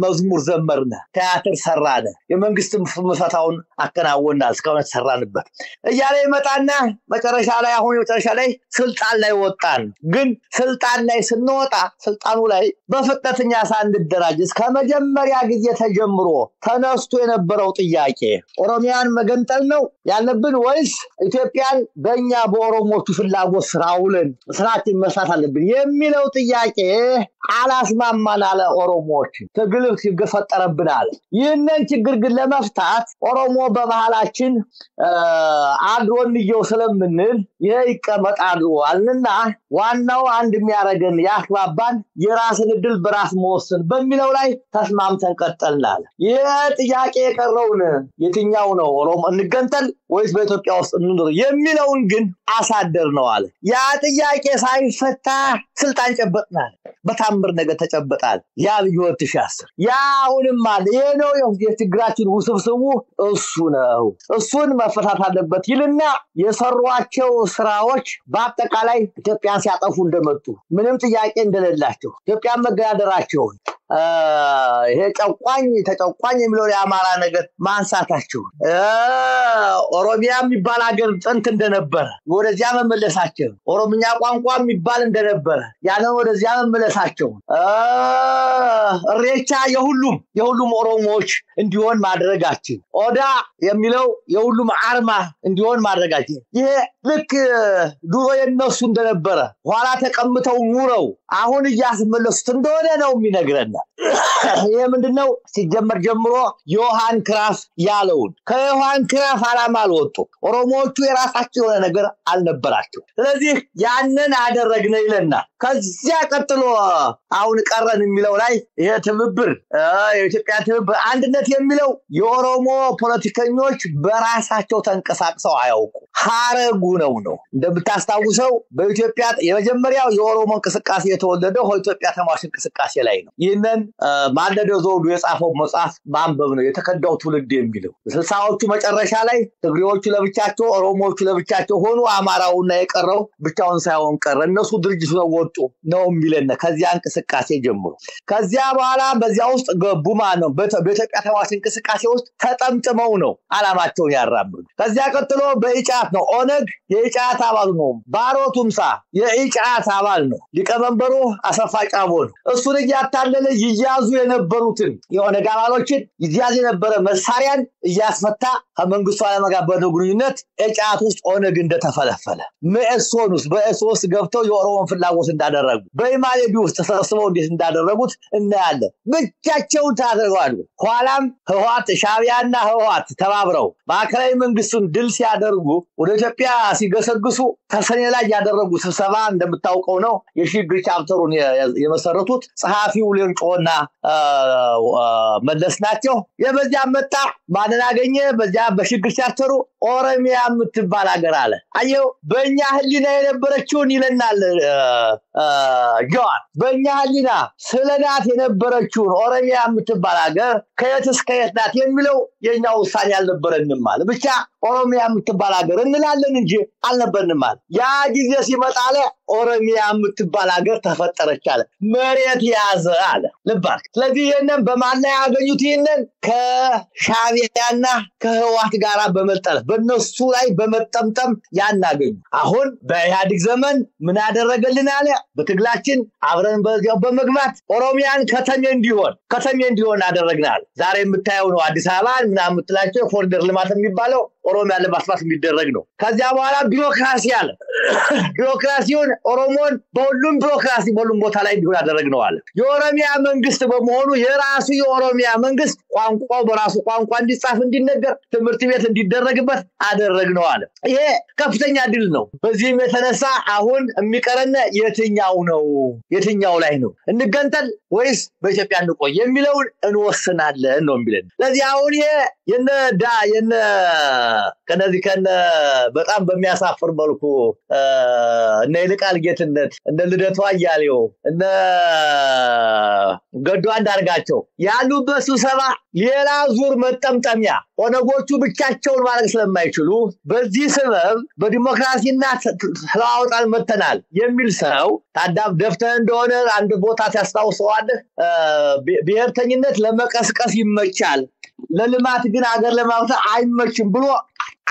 መዝሙር ዘመርና ቲያትር ሰራነ የመንግስት መፈታውን አከናወናል እስካሁን ተሰራንበት እያለ ይመጣና መጨረሻ ላይ አሁን መጨረሻ ላይ ስልጣን ላይ ወጣን። ግን ስልጣን ላይ ስንወጣ ስልጣኑ ላይ በፍጥነተኛ ሳንደራጅ ከመጀመሪያ ጊዜ ተጀምሮ ተነስቶ የነበረው ጥያቄ ኦሮሚያን መገንጠል ነው ያለብን ወይስ ኢትዮጵያን በእኛ በኦሮሞቹ ፍላጎት ስራውልን ስራችን መስራት አለብን የሚለው ጥያቄ አላስማማን አለ ኦሮሞዎች ትግል ሲገፈጠረብናል ይህንን ችግር ግን ለመፍታት ኦሮሞ በባህላችን አድሮንየው ስለምንል ይሄ ይቀመጣሉ አልንና ዋናው አንድ የሚያረገን ያስባባን የራስን ድል በራስ መወሰን በሚለው ላይ ተስማምተን ቀጠልናል ይሄ ጥያቄ የቀረውን የትኛው ነው ኦሮሞ እንገንጠል ወይስ በኢትዮጵያ ውስጥ እንኑር የሚለውን ግን አሳደር ነው አለ ያ ጥያቄ ሳይፈታ ስልጣን ጨበጥናል በታምር ነገር ተጨበጣል ያ ቢወት ሻስ ያውንም አለ ይሄ ነው የትግራችን ውስብስቡ እሱ ነው እሱን መፈታት አለበት ይልና የሰሯቸው ስራዎች በአጠቃላይ ኢትዮጵያን ሲያጠፉ እንደመጡ ምንም ጥያቄ እንደሌላቸው ኢትዮጵያን መገዳደራቸው ይሄ ተጨቋኝ የሚለው የአማራ ነገር ማንሳታቸው ኦሮሚያ የሚባል ሀገር ጥንት እንደነበረ ወደዚያ መመለሳቸው ኦሮምኛ ቋንቋ የሚባል እንደነበረ ያንን ወደዚያ መመለሳቸው ሬቻ የሁሉም ኦሮሞዎች እንዲሆን ማድረጋችን ኦዳ የሚለው የሁሉም አርማ እንዲሆን ማድረጋችን ይሄ ልክ ድሮ የነሱ እንደነበረ ኋላ ተቀምጠው ኑረው አሁን ያስመለሱት እንደሆነ ነው የሚነግረን ይሄ ምንድነው ሲጀመር ጀምሮ ዮሐን ክራፍ ያለውን ከዮሐን ክራፍ አላማ አልወጡ ኦሮሞዎቹ የራሳቸው የሆነ ነገር አልነበራቸው ስለዚህ ያንን አደረግነ ይለና ከዚያ ቀጥሎ አሁን ቀረን የሚለው ላይ ይሄ ትብብር የኢትዮጵያ ትብብር አንድነት የሚለው የኦሮሞ ፖለቲከኞች በራሳቸው ተንቀሳቅሰው አያውቁ ሐረጉ ነው እንደምታስታውሰው በኢትዮጵያ የመጀመሪያው የኦሮሞ እንቅስቃሴ የተወለደው ኢትዮጵያ ተማሽ እንቅስቃሴ ላይ ነው ይሄንን ማለደው ዘውዱ የጻፈው መጽሐፍ ማንበብ ነው የተከዳው ትውልድ የሚለው 60ዎቹ መጨረሻ ላይ ትግሬዎቹ ለብቻቸው ኦሮሞዎቹ ለብቻቸው ሆኑ አማራውና የቀረው ብቻውን ሳይሆን ቀረ እነሱ ድርጅቱ ነው ወጡ ነው የሚለና ከዚያ እንቅስቃሴ ጀምሮ ከዚያ በኋላ በዚያ ውስጥ ገቡማ ነው በኢትዮጵያ ተማሽ እንቅስቃሴ ውስጥ ተጠምጥመው ነው አላማቸውን ያራምዱ ከዚያ ቀጥሎ በኢጫት ነው ኦነግ የኢጫት አባል ነው ባሮ ቱምሳ የኢጫት አባል ነው ሊቀመንበሩ አሰፋ ጫቦ ነው እሱን ያታለለ ይያዙ የነበሩትን የሆነ ጋባሎችን ይያዝ የነበረ መሳሪያን ያስፈታ ከመንግስቱ አለመጋበሩ ግንኙነት ኢጫት ውስጥ ኦነግ እንደተፈለፈለ መእሶኑስ በእሶስ ገብተው የኦሮሞን ፍላጎት እንዳደረጉ በኢማሌዲ ውስጥ ተሰብስበው እንዴት እንዳደረጉት እናያለን ብቻቸውን ታደርጋሉ ኋላም ህዋት ሻቢያና ህዋት ተባብረው ማዕከላዊ መንግስቱን ድል ሲያደርጉ ወደ ኢትዮጵያ ሲገሰግሱ ተሰኔ ላይ ያደረጉ ስብሰባ እንደምታውቀው ነው የሽግግር ቻፕተሩን የመሰረቱት ጸሐፊው ሌንጮና መለስ ናቸው የበዚያ መጣ ማንን አገኘ በዚያ በሽግግር ቻፕተሩ ኦሮሚያ የምትባል ሀገር አለ አየው በእኛ ህሊና የነበረችውን ይለናል ጆን በእኛ ህሊና ስለናት የነበረችውን ኦሮሚያ የምትባል ሀገር ከየት እስከ የት ናት የሚለው የኛ ውሳኔ አልነበረንም ማለት ብቻ ኦሮሚያ የምትባል ሀገር እንላለን እንጂ አልነበረንም ማለት ያ ጊዜ ሲመጣለ ኦሮሚያ የምትባል ሀገር ተፈጠረች አለ መሬት ያዘ አለ ልባክ ስለዚህ ይሄንን በማን ላይ ያገኙት ይሄንን ከሻቢያና ከህዋት ጋር በመጠለ በነሱ ላይ በመጠምጠም ያናገኙ አሁን በኢህአዴግ ዘመን ምን ያደረገልን አለ በትግላችን አብረን በዚያው በመግባት ኦሮሚያን ከተሜ እንዲሆን አደረግናል ዛሬ የምታየው ነው አዲስ አበባ ምናምን የምትላቸው ኮሪደር ልማት የሚባለው ኦሮሚያ ለማስፋት የሚደረግ ነው ከዚያ በኋላ ቢሮክራሲ አለ ቢሮክራሲውን ኦሮሞን በሁሉም ቢሮክራሲ በሁሉም ቦታ ላይ እንዲሆን አደረግነው አለ የኦሮሚያ መንግስት በመሆኑ የራሱ የኦሮሚያ መንግስት ቋንቋው በራሱ ቋንቋ እንዲጻፍ እንዲነገር ትምህርት ቤት እንዲደረግበት አደረግነው አለ ይሄ ከፍተኛ ድል ነው በዚህም የተነሳ አሁን የሚቀረነ የትኛው ላይ ነው እንገንጠል ወይስ በኢትዮጵያ እንቆይ የሚለውን እንወስናለን ነው የሚለን ለዚህ አሁን የነ ከነዚህ በጣም በሚያሳፍር መልኩ እነ ይልቃል ጌትነት እነ ልደቱ አያሌው እነ ገዱ አንዳርጋቸው ያሉበት ስብሰባ ሌላ ዙር መጠምጠሚያ ኦነጎቹ ብቻቸውን ማድረግ ስለማይችሉ በዚህ ሰበብ በዲሞክራሲና ተለዋውጣን መተናል የሚል ሰው ታዳም ደፍተህ እንደሆነ አንድ ቦታ ታስታውሰዋል ብሔርተኝነት ለመቀስቀስ ይመቻል ለልማት ግን ሀገር ለማውጣት አይመችም ብሎ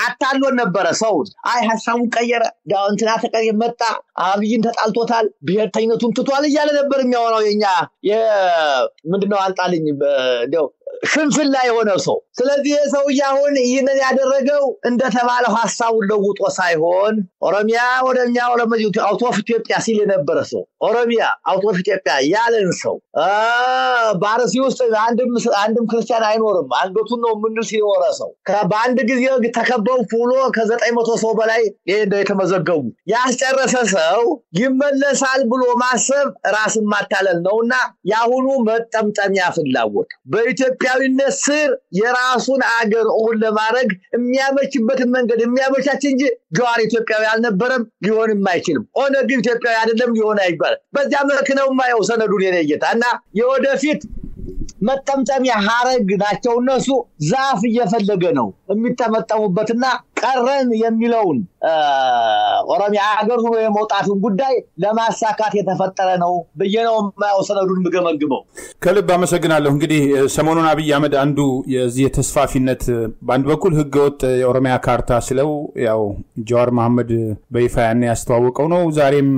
አታሎን ነበር ሰው አይ ሐሳቡን ቀየረ ዳውንትና ተቀየረ መጣ አብይን ተጣልቶታል ብሔርተኝነቱን ትቷል እያለ ነበር የሚያወራው የኛ ምንድነው አንጣልኝ እንደው ሽንፍላ የሆነ ሰው ስለዚህ ሰውዬ አሁን ይህንን ያደረገው እንደተባለው ሐሳቡን ለውጦ ሳይሆን ኦሮሚያ ወደኛ ወለመጂቱ አውት ኦፍ ኢትዮጵያ ሲል የነበረ ሰው ኦሮሚያ አውት ኦፍ ኢትዮጵያ ያለን ሰው ባርሲ ውስጥ አንድም ክርስቲያን አይኖርም አንገቱን ነው ምን ሲወራ ሰው በአንድ ጊዜ ተከበው ፉሎ ከ900 ሰው በላይ የተመዘገቡ ያስጨረሰ ሰው ይመለሳል ብሎ ማሰብ ራስን ማታለል ነውና ያሁኑ መጠምጠሚያ ፍላጎት በኢትዮጵያዊነት ስር የራሱን አገር ኦን ለማድረግ የሚያመችበት መንገድ የሚያመቻች እንጂ ጀዋር ኢትዮጵያዊ አልነበረም ሊሆንም አይችልም ኦነግ ኢትዮጵያዊ አይደለም ሊሆን አይባል በዚያ መልክ ነው ማየው ሰነዱን የነየታና የወደፊት መጠምጠሚያ ሐረግ ናቸው እነሱ ዛፍ እየፈለገ ነው የሚተመጠሙበትና ቀረን የሚለውን ኦሮሚያ ሀገር ሆኖ የመውጣቱን ጉዳይ ለማሳካት የተፈጠረ ነው በየነው ማየው ሰነዱን ምገመግመው ከልብ አመሰግናለሁ እንግዲህ ሰሞኑን አብይ አህመድ አንዱ የዚህ የተስፋፊነት በአንድ በኩል ህገወጥ የኦሮሚያ ካርታ ስለው ያው ጀዋር መሐመድ በይፋ ያኔ ያስተዋወቀው ነው ዛሬም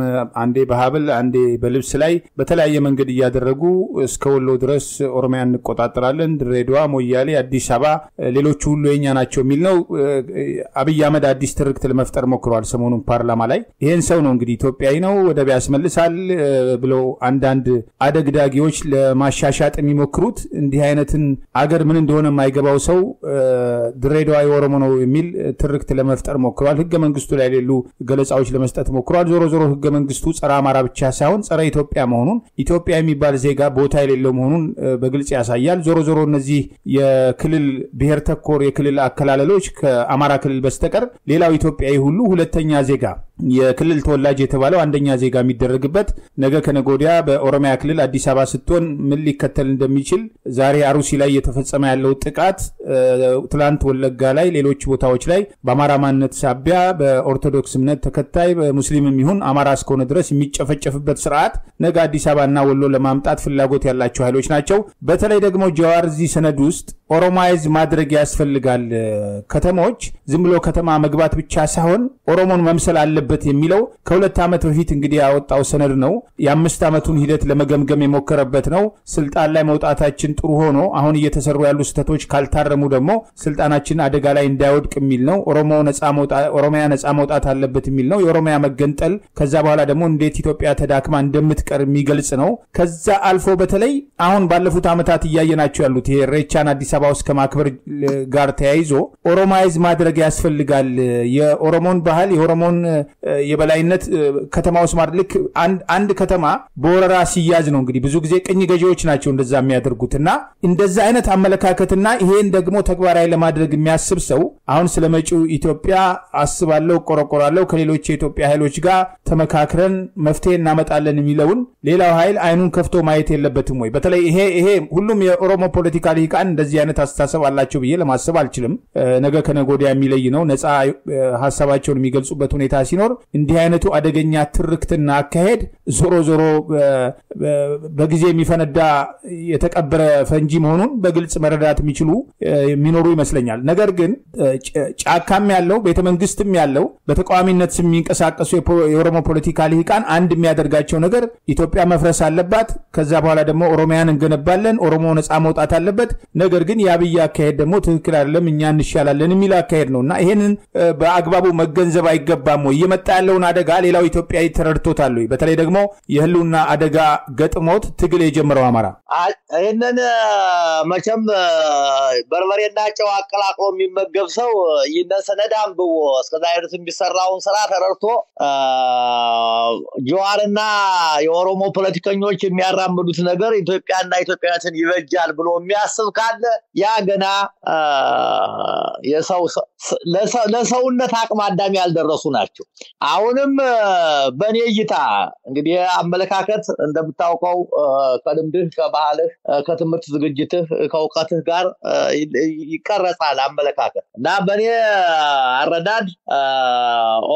አንዴ በሐብል አንዴ በልብስ ላይ በተለያየ መንገድ ያደረጉ እስከ ወሎ ድረስ ኦሮሚያ እንቆጣጣለን ድሬዳዋ ሞያሌ አዲስ አበባ ሌሎች ሁሉ የኛ ናቸው የሚል ነው አብይ አህመድ አዲስ ትርክት ለመፍጠር ሞክሯል ሰሞኑን ፓርላማ ላይ ይሄን ሰው ነው እንግዲህ ኢትዮጵያዊ ነው ወደብ ያስመልሳል ብሎ አንዳንድ አደግዳጊዎች ለማሻሻጥ የሚሞክሩት እንዲህ አይነትን አገር ምን እንደሆነ የማይገባው ሰው ድሬዳዋ የኦሮሞ ነው የሚል ትርክት ለመፍጠር ሞክሯል ህገ መንግስቱ ላይ ሌሉ ገለጻዎች ለመስጠት ሞክሯል ዞሮ ህገ መንግስቱ ጸረ አማራ ብቻ ሳይሆን ጸረ ኢትዮጵያ መሆኑን ኢትዮጵያ የሚባል ዜጋ ቦታ የሌለው መሆኑን በግልጽ ያሳያል ዞሮ እነዚህ የክልል ብሔር ተኮር የክልል አከላለሎች ከአማራ ክልል በስተቀር ሌላው ኢትዮጵያዊ ሁሉ ሁለተኛ ዜጋ የክልል ተወላጅ የተባለው አንደኛ ዜጋ የሚደረግበት ነገ ከነጎዲያ በኦሮሚያ ክልል አዲስ አበባ ስትሆን ምን ሊከተል እንደሚችል ዛሬ አሩሲ ላይ የተፈጸመ ያለው ጥቃት ትላንት ወለጋ ላይ ሌሎች ቦታዎች ላይ በአማራ ማንነት ሳቢያ በኦርቶዶክስ እምነት ተከታይ በሙስሊምም ይሁን አማራ እስከሆነ ድረስ የሚጨፈጨፍበት ስርዓት ነገ አዲስ አበባና ወሎ ለማምጣት ፍላጎት ያላቸው ኃይሎች ናቸው በተለይ ደግሞ ጀዋር እዚህ ሰነድ ውስጥ ኦሮማይዝ ማድረግ ያስፈልጋል ከተሞች ዝም ብሎ ከተማ መግባት ብቻ ሳይሆን ኦሮሞን መምሰል አለበት የሚለው ከሁለት ዓመት በፊት እንግዲህ ያወጣው ሰነድ ነው የ5 ዓመቱን ሂደት ለመገምገም የሞከረበት ነው ስልጣን ላይ መውጣታችን ጥሩ ሆኖ አሁን እየተሰሩ ያሉ ስተቶች ካልታረሙ ደግሞ ስልጣናችን አደጋ ላይ እንዳይወድቅ የሚል ነው ኦሮሚያ ነፃ መውጣት አለበት የሚል ነው የኦሮሚያ መገንጠል ከዛ በኋላ ደግሞ እንዴት ኢትዮጵያ ተዳክማ እንደምትቀር የሚገልጽ ነው ከዛ አልፎ በተለይ አሁን ባለፉት ዓመታት እያየናቸው ያሉት ይሄ ሬቻን አዲስ አበባ ውስጥ ከማክበር ጋር ተያይዞ ኦሮማይዝ ማድረግ ያስፈልጋል የኦሮሞን ባህል የኦሮሞን የበላይነት ከተማ ውስጥ ማድረግ አንድ ከተማ በወረራ ሲያዝ ነው እንግዲህ ብዙ ጊዜ ቅኝ ገዢዎች ናቸው እንደዛ የሚያደርጉትና እንደዛ አይነት አመለካከትና ይሄን ደግሞ ተግባራዊ ለማድረግ የሚያስብ ሰው አሁን ስለመጪው ኢትዮጵያ አስባለሁ ቆረቆራለሁ ከሌሎች የኢትዮጵያ ኃይሎች ጋር ተመካክረን መፍትሄ እናመጣለን የሚለውን ሌላው ኃይል አይኑን ከፍቶ ማየት የለበትም ወይ በተለይ ይሄ ሁሉም የኦሮሞ ፖለቲካል ሂቃን እንደዚህ አይነት አስተሳሰብ አላቸው ብዬ ለማሰብ አልችልም ነገ ከነጎዲያ የሚለይ ነው ነፃ ሐሳባቸውን የሚገልጹበት ሁኔታ ሲኖር እንዲህ አይነቱ አደገኛ ትርክትና አካሄድ ዞሮ በጊዜ የሚፈነዳ የተቀበረ ፈንጂ መሆኑን በግልጽ መረዳት የሚኖሩ ይመስለኛል ነገር ግን ጫካም ያለው ቤተመንግስትም ያለው በተቃዋሚነት ስም የሚንቀሳቀሱ የኦሮሞ ፖለቲካል ሂቃን አንድ የሚያደርጋቸው ነገር ኢትዮጵያ መፍረስ አለባት ከዛ በኋላ ደግሞ ኦሮሚያን እንገነባለን ኦሮሞ ነፃ መውጣት አለበት ነገር ግን ያብይ አካሄድ ደግሞ ትክክል አይደለም እኛ እንሻላለን የሚል አካሄድ ነውና ይሄንን በአግባቡ መገንዘብ አይገባም ወይ የመጣ ያለውን አደጋ ሌላው ኢትዮጵያዊ ተረድቶታል ወይ በተለይ ደግሞ የህልውና አደጋ ገጥሞት ትግል የጀመረው አማራ ይሄንን መቼም በርበሬና ጨው አቀላቅሎ የሚመገብ ሰው ይህንን ሰነድ አንብቦ እስከዛ አይነት የሚሰራውን ስራ ተረድቶ ጀዋርና የኦሮሞ ፖለቲከኞች የሚያራምዱት ነገር ኢትዮጵያና ኢትዮጵያዊነትን ይበጃል ብሎ የሚያስብ ካለ ያ ገና ለሰውነት አቅም አዳሚ ያልደረሱ ናቸው አሁንም በኔ እይታ እንግዲህ አመለካከት እንደምታውቀው ከልምድህ ከባህልህ ከትምህርት ዝግጅትህ ከውቀትህ ጋር ይቀረጻል አመለካከት እና በኔ አረዳድ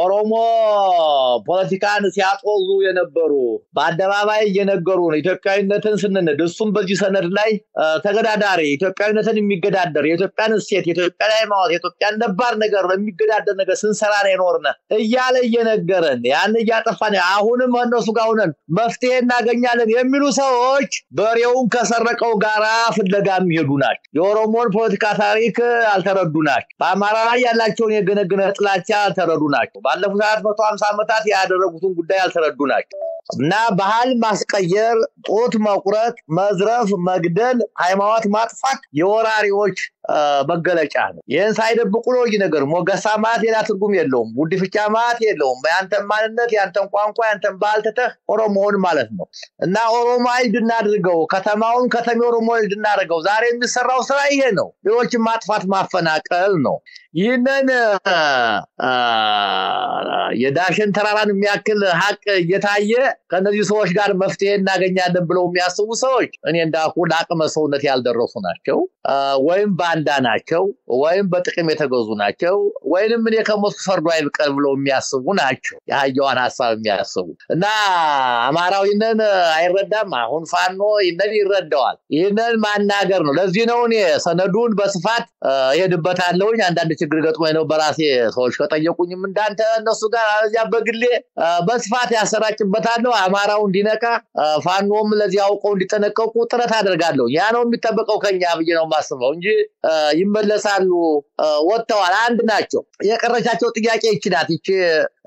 ኦሮሞ ፖለቲካን ሲያጦዙ የነበሩ በአደባባይ እየነገሩ ኢትዮጵያዊነትን ስንነድ እሱም በዚህ ሰነድ ላይ ተገዳዳሪ ኢትዮጵያዊነትን የሚገዳደር የኢትዮጵያን እሴት የኢትዮጵያን ሃይማኖት የኢትዮጵያን ነባር ነገር የሚገዳደር ነገር ስንሰራ ነው የኖርነ እያለ እየነገረን ያን እያጠፋን አሁንም እነሱ ጋር ሆነን መፍትሄ እናገኛለን የሚሉ ሰዎች በሬውን ከሰረቀው ጋራ ፍለጋም ይሄዱ ናቸው። የኦሮሞን ፖለቲካ ታሪክ አልተረዱ ናቸው። በአማራ ላይ ያላቸውን የገነገነ ጥላቻ አልተረዱ ናቸው። ባለፉት 150 ዓመታት ያደረጉትን ጉዳይ አልተረዱ ናቸው። እና ባህል ማስቀየር፣ ጦት መቁረጥ፣ መዝረፍ፣ መግደል፣ ሃይማኖት ማጥፋት የወራሪዎች መገለጫ ነው። ይሄን ሳይደብቁ ነው ነገር ሞገሳ ማለት ሌላ ትርጉም የለውም። ጉዲፍቻ ማለት የለውም። ያንተን ማንነት፣ ያንተን ቋንቋ፣ ያንተን ባህል ተተህ ኦሮሞውን ማለት ነው። እና ኦሮማይ ድናድርገው ከተማውን ከተሜ ኦሮሞይ ድናድርገው ዛሬ የሚሰራው ስራ ይሄ ነው። ሌሎችን ማጥፋት ማፈናቀል ነው። ይሄንን የዳሽን ተራራን የሚያክል ሀቅ እየታየ ከነዚህ ሰዎች ጋር መፍትሄ እናገኛለን ብለው የሚያስቡ ሰዎች እኔ እንዳልኩ ለአቅመ ሰውነት ያልደረሱ ናቸው። ወይም ባንዳ ናቸው፣ ወይም በጥቅም የተገዙ ናቸው፣ ወይንም እኔ ከሞት ፈርዶ አይብቀል ብለው የሚያስቡ ናቸው። የሃያዋን ሐሳብ የሚያስቡ እና አማራዊነን አይረዳም። አሁን ፋኖ ይነን ይረዳዋል። ይሄንን ማናገር ነው። ለዚህ ነው እኔ ሰነዱን በስፋት ሄድበታለሁኝ። አንዳንድ ችግር ገጥሞኝ ነው በራሴ ሰዎች ከጠየቁኝም እንዳንተ እነሱ ጋር አዚያ በግሌ በስፋት ያሰራጭበታለሁ። አማራው እንዲነቃ ፋኖም ለዚህ አውቀው እንዲጠነቀቁ ጥረት አደርጋለሁ። ያ ነው የሚጠበቀው ከኛ ብዬ ነው ማስበው እንጂ ይመለሳሉ። ወጥተዋል፣ አንድ ናቸው። የቀረቻቸው ጥያቄ ይችላል። ይቺ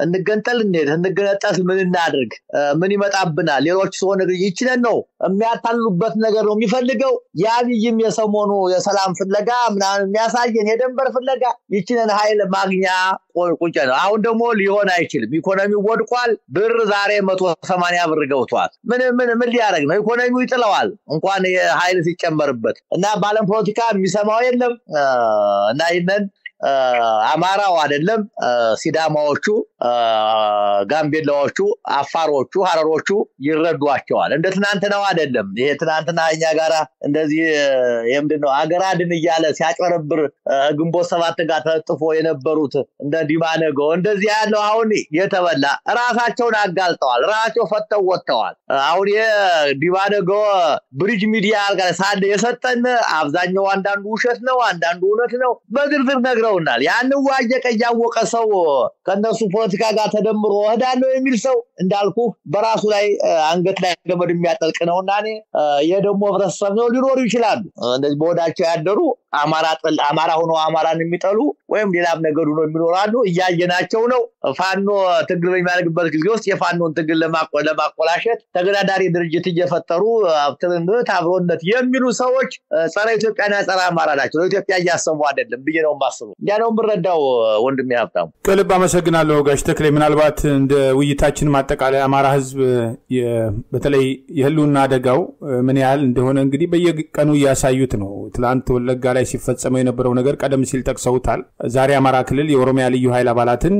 እንገንጠል እንገነጠል ምን እናድርግ ምን ይመጣብናል ሌሎች ሰው ነገር ይችላል ነው የሚያታሉበት ነገር ነው የሚፈልገው። ያብይም የሰሞኑ የሰላም ፍለጋ ምናምን የሚያሳየን የደንበር ፍለጋ ይችላል ኃይል ማግኛ ቁጭ ነው። አሁን ደግሞ ሊሆን አይችልም። ኢኮኖሚው ወድቋል። ብር ዛሬ 180 ብር ገብቷል። ምን ሊያደርግ ነው? ኢኮኖሚው ይጥለዋል እንኳን የኃይል ሲጨመርበት። እና ባለም ፖለቲካ የሚሰማው የለም። እና ይሄንን አማራው አይደለም ሲዳማዎቹ፣ ጋምቤላዎቹ፣ አፋሮቹ፣ ሐረሮቹ ይረዷቸዋል። እንደ ትናንትናው አይደለም። ይሄ ትናንትና እኛ ጋራ እንደዚህ የምንድነው አገራድን እያለ ሲያጨረብር ግንቦት 7 ጋር ተጥፎ የነበሩት እንደ ዲማነጎ እንደዚህ ያለው አሁን የተበላ ራሳቸውን አጋልጠዋል። ራሳቸው ፈተው ወጥተዋል። አሁን የዲማነጎ ብሪጅ ሚዲያ ጋር ሳለ የሰጠን አብዛኛው አንዳንዱ ውሸት ነው፣ አንዳንዱ እውነት ነው። በዝርዝር ነግረውናል። ያን ዋጀቀ ያወቀ ሰው ከነሱ ፖለቲካ ጋር ተደምሮ ወዳለው የሚል ሰው እንዳልኩ በራሱ ላይ አንገት ላይ ገመድ የሚያጠልቅ ነውና እኔ የደሞ ህብረተሰብ ነው ሊኖሩ ይችላሉ። እንደዚህ በወዳቸው ያደሩ አማራ ሆኖ አማራን የሚጠሉ ወይም ሌላም ነገር ሆኖ የሚኖራሉ። እያየናቸው ነው። ፋኖ ትግል በሚያደርግበት ጊዜ ውስጥ የፋኖን ትግል ለማቆላሸት ተገዳዳሪ ድርጅት እየፈጠሩ አብትርነት አብሮነት የሚሉ ሰዎች ጸረ ኢትዮጵያና ጸረ አማራ ናቸው። ለኢትዮጵያ እያሰቡ አይደለም ብዬ ነው ማስበው። ያ ነው ምረዳው። ወንድሜ ሀብታሙ ከልብ አመሰግናለሁ። ጋሽ ተክሌ ምናልባት እንደ ውይይታችን ማጠቃለያ አማራ ህዝብ በተለይ የህልውና አደጋው ምን ያህል እንደሆነ እንግዲህ በየቀኑ ያሳዩት ነው። ትላንት ወለጋ ላይ ሲፈጸመው የነበረው ነገር ቀደም ሲል ጠቅሰውታል። ዛሬ አማራ ክልል የኦሮሚያ ልዩ ኃይል አባላትን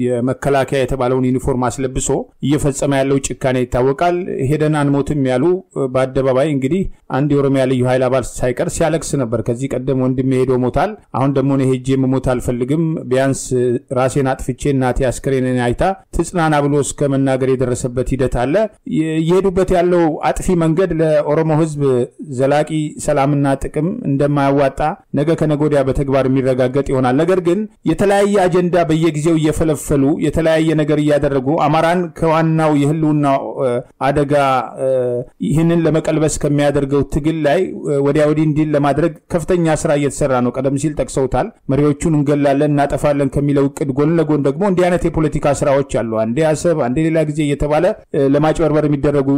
የመከላከያ የተባለውን ዩኒፎርም አስለብሶ እየፈጸመ ያለው ጭካኔ ይታወቃል። ሄደን አንሞትም ያሉ በአደባባይ እንግዲህ አንድ የኦሮሚያ ልዩ ኃይል አባል ሳይቀር ሲያለቅስ ነበር። ከዚህ ቀደም ወንድሜ ሄዶ ሞታል፣ አሁን ደግሞ እኔ ሄጄ መሞት አልፈልግም፣ ቢያንስ ራሴን አጥፍቼ እናቴ አስከሬኔን አይታ ትጽናና ብሎ እስከ መናገር የደረሰበት ሂደት አለ። የሄዱበት ያለው አጥፊ መንገድ ለኦሮሞ ህዝብ ዘላቂ ሰላምና ጥቅም እንደማያዋጣ ነገ ከነጎዲያ በተግባር የሚረጋገጥ ይሆናል። ነገር ግን የተለያየ አጀንዳ በየጊዜው እየፈለፈሉ የተለያየ ነገር እያደረጉ አማራን ከዋናው የህልውና አደጋ ይህንን ለመቀልበስ ከሚያደርገው ትግል ላይ ወዲያ ወዲህ እንዲል ለማድረግ ከፍተኛ ስራ እየተሰራ ነው። ቀደም ሲል ጠቅሰውታል። መሪዎቹን እንገላለን እናጠፋለን ከሚለው እቅድ ጎን ለጎን ደግሞ እንዲህ አይነት የፖለቲካ ስራዎች አሉ። አንዴ አሰብ አንዴ ሌላ ጊዜ እየተባለ ለማጭበርበር የሚደረጉ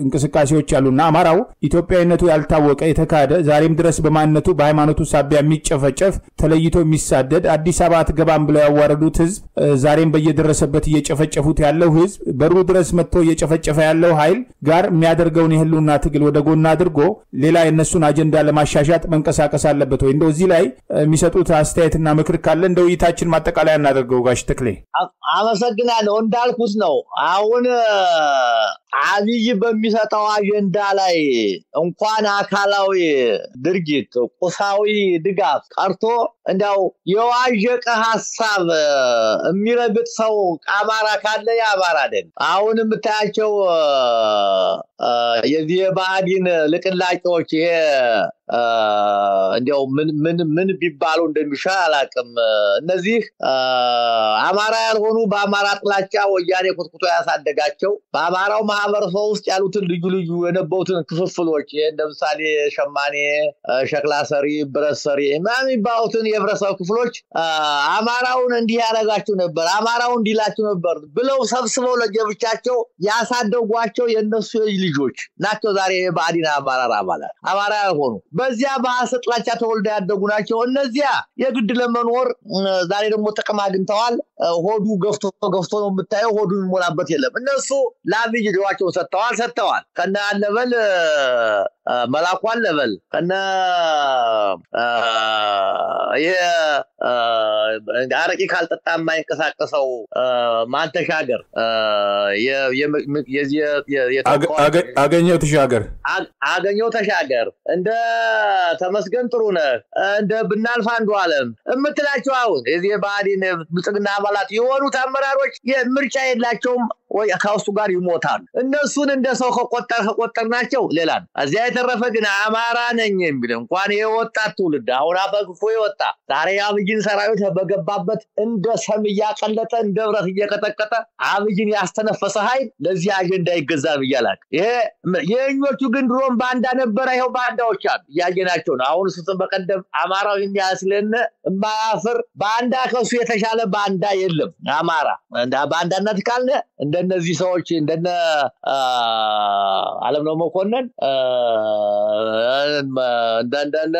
እንቅስቃሴዎች አሉና አማራው ኢትዮጵያዊነቱ ያልታወቀ የተካደ ዛሬም ድረስ በማንነቱ በሃይማኖቱ ሳቢያ የሚጨፈጨፍ ተለይቶ የሚሳደድ አዲስ አበባ አትገባም ብለው ያዋረዱት ህዝብ ዛሬም በየደረሰበት እየጨፈጨፉት ያለው ህዝብ በሩ ድረስ መጥቶ እየጨፈጨፈ ያለው ኃይል ጋር የሚያደርገውን የህልውና ትግል ወደ ጎን አድርጎ ሌላ የነሱን አጀንዳ ለማሻሻጥ መንቀሳቀስ አለበት ወይ? እንደው እዚህ ላይ የሚሰጡት አስተያየትና ምክር ካለ እንደው ይታችን ማጠቃለያ እናደርገው። ጋሽ ተክሌ አመሰግናለሁ። እንዳልኩት ነው አሁን አብይ በሚሰጠው አጀንዳ ላይ እንኳን አካላዊ ድርጊት ቁሳዊ ድጋፍ ቀርቶ እንደው የዋጀቀ ሐሳብ የሚረግጥ ሰው አማራ ካለ ያማራ አይደል። አሁን የምታያቸው የዚህ ባህዲን ልቅላጮች ይሄ እንዲያው ምን ቢባሉ እንደሚሻል አላቅም እነዚህ አማራ ያልሆኑ በአማራ ጥላቻ ወያኔ ቁጥቁጦ ያሳደጋቸው በአማራው ማህበረሰብ ውስጥ ያሉትን ልዩ የነበሩትን ክፍፍሎች እንደምሳሌ ሸማኔ ሸክላ ሰሪ ብረት ሰሪ የሚባሉትን የህብረተሰብ ክፍሎች አማራውን እንዲህ ያረጋችሁ ነበር አማራውን እንዲላችሁ ነበር ብለው ሰብስበው ለጀብቻቸው ያሳደጓቸው የነሱ ልጆች ናቸው ዛሬ ባዲና አማራ ያልሆኑ በዚያ በአሰጥላቻ ተወልደው ያደጉ ናቸው እነዚያ የግድ ለመኖር ዛሬ ደግሞ ጥቅም አግኝተዋል ሆዱ ገፍቶ ነው የምታየው ሆዱ የሚሞላበት የለም እነሱ ላብይ ጆዋቸው ሰጥተዋል ከነ አለበል መላኩ አለበል ከነ አረቂ ካልጠጣ የማይንቀሳቀሰው ማን ተሻገር አገኘው ተሻገር እንደ ተመስገን ጥሩነህ እንደ ብናልፍ አንዱ ዓለም እምትላቸው አሁን የዚህ ባዲን ብጽግና አባላት የሆኑት አመራሮች የምርጫ የላቸውም ወይ ካውሱ ጋር ይሞታሉ እነሱን እንደ ሰው ከቆጠርናቸው ሌላ እዚያ የተረፈ ግን አማራ ነኝ የሚል እንኳን የወጣት ትውልድ አሁን አፈግፎ ይወጣ ዛሬ አብይን ሰራዊት በገባበት እንደ ሰም ያቀለጠ እንደ ብረት እየቀጠቀጠ አብይን ያስተነፈሰ ኃይል ለዚህ አጀንዳ ይገዛል ይላል ይሄ የኞቹ ግን ድሮም ባንዳ ነበር ይሄው ባንዳዎች አሉ ያገናቸው ነው አሁን እሱ በቀደም አማራው እንዲያስለነ ማፍር ባንዳ ከሱ የተሻለ ባንዳ የለም አማራ እንደ ባንዳነት ካልነ እንደነዚህ ሰዎች እንደነ ዓለም ነው መኮንን እንደነ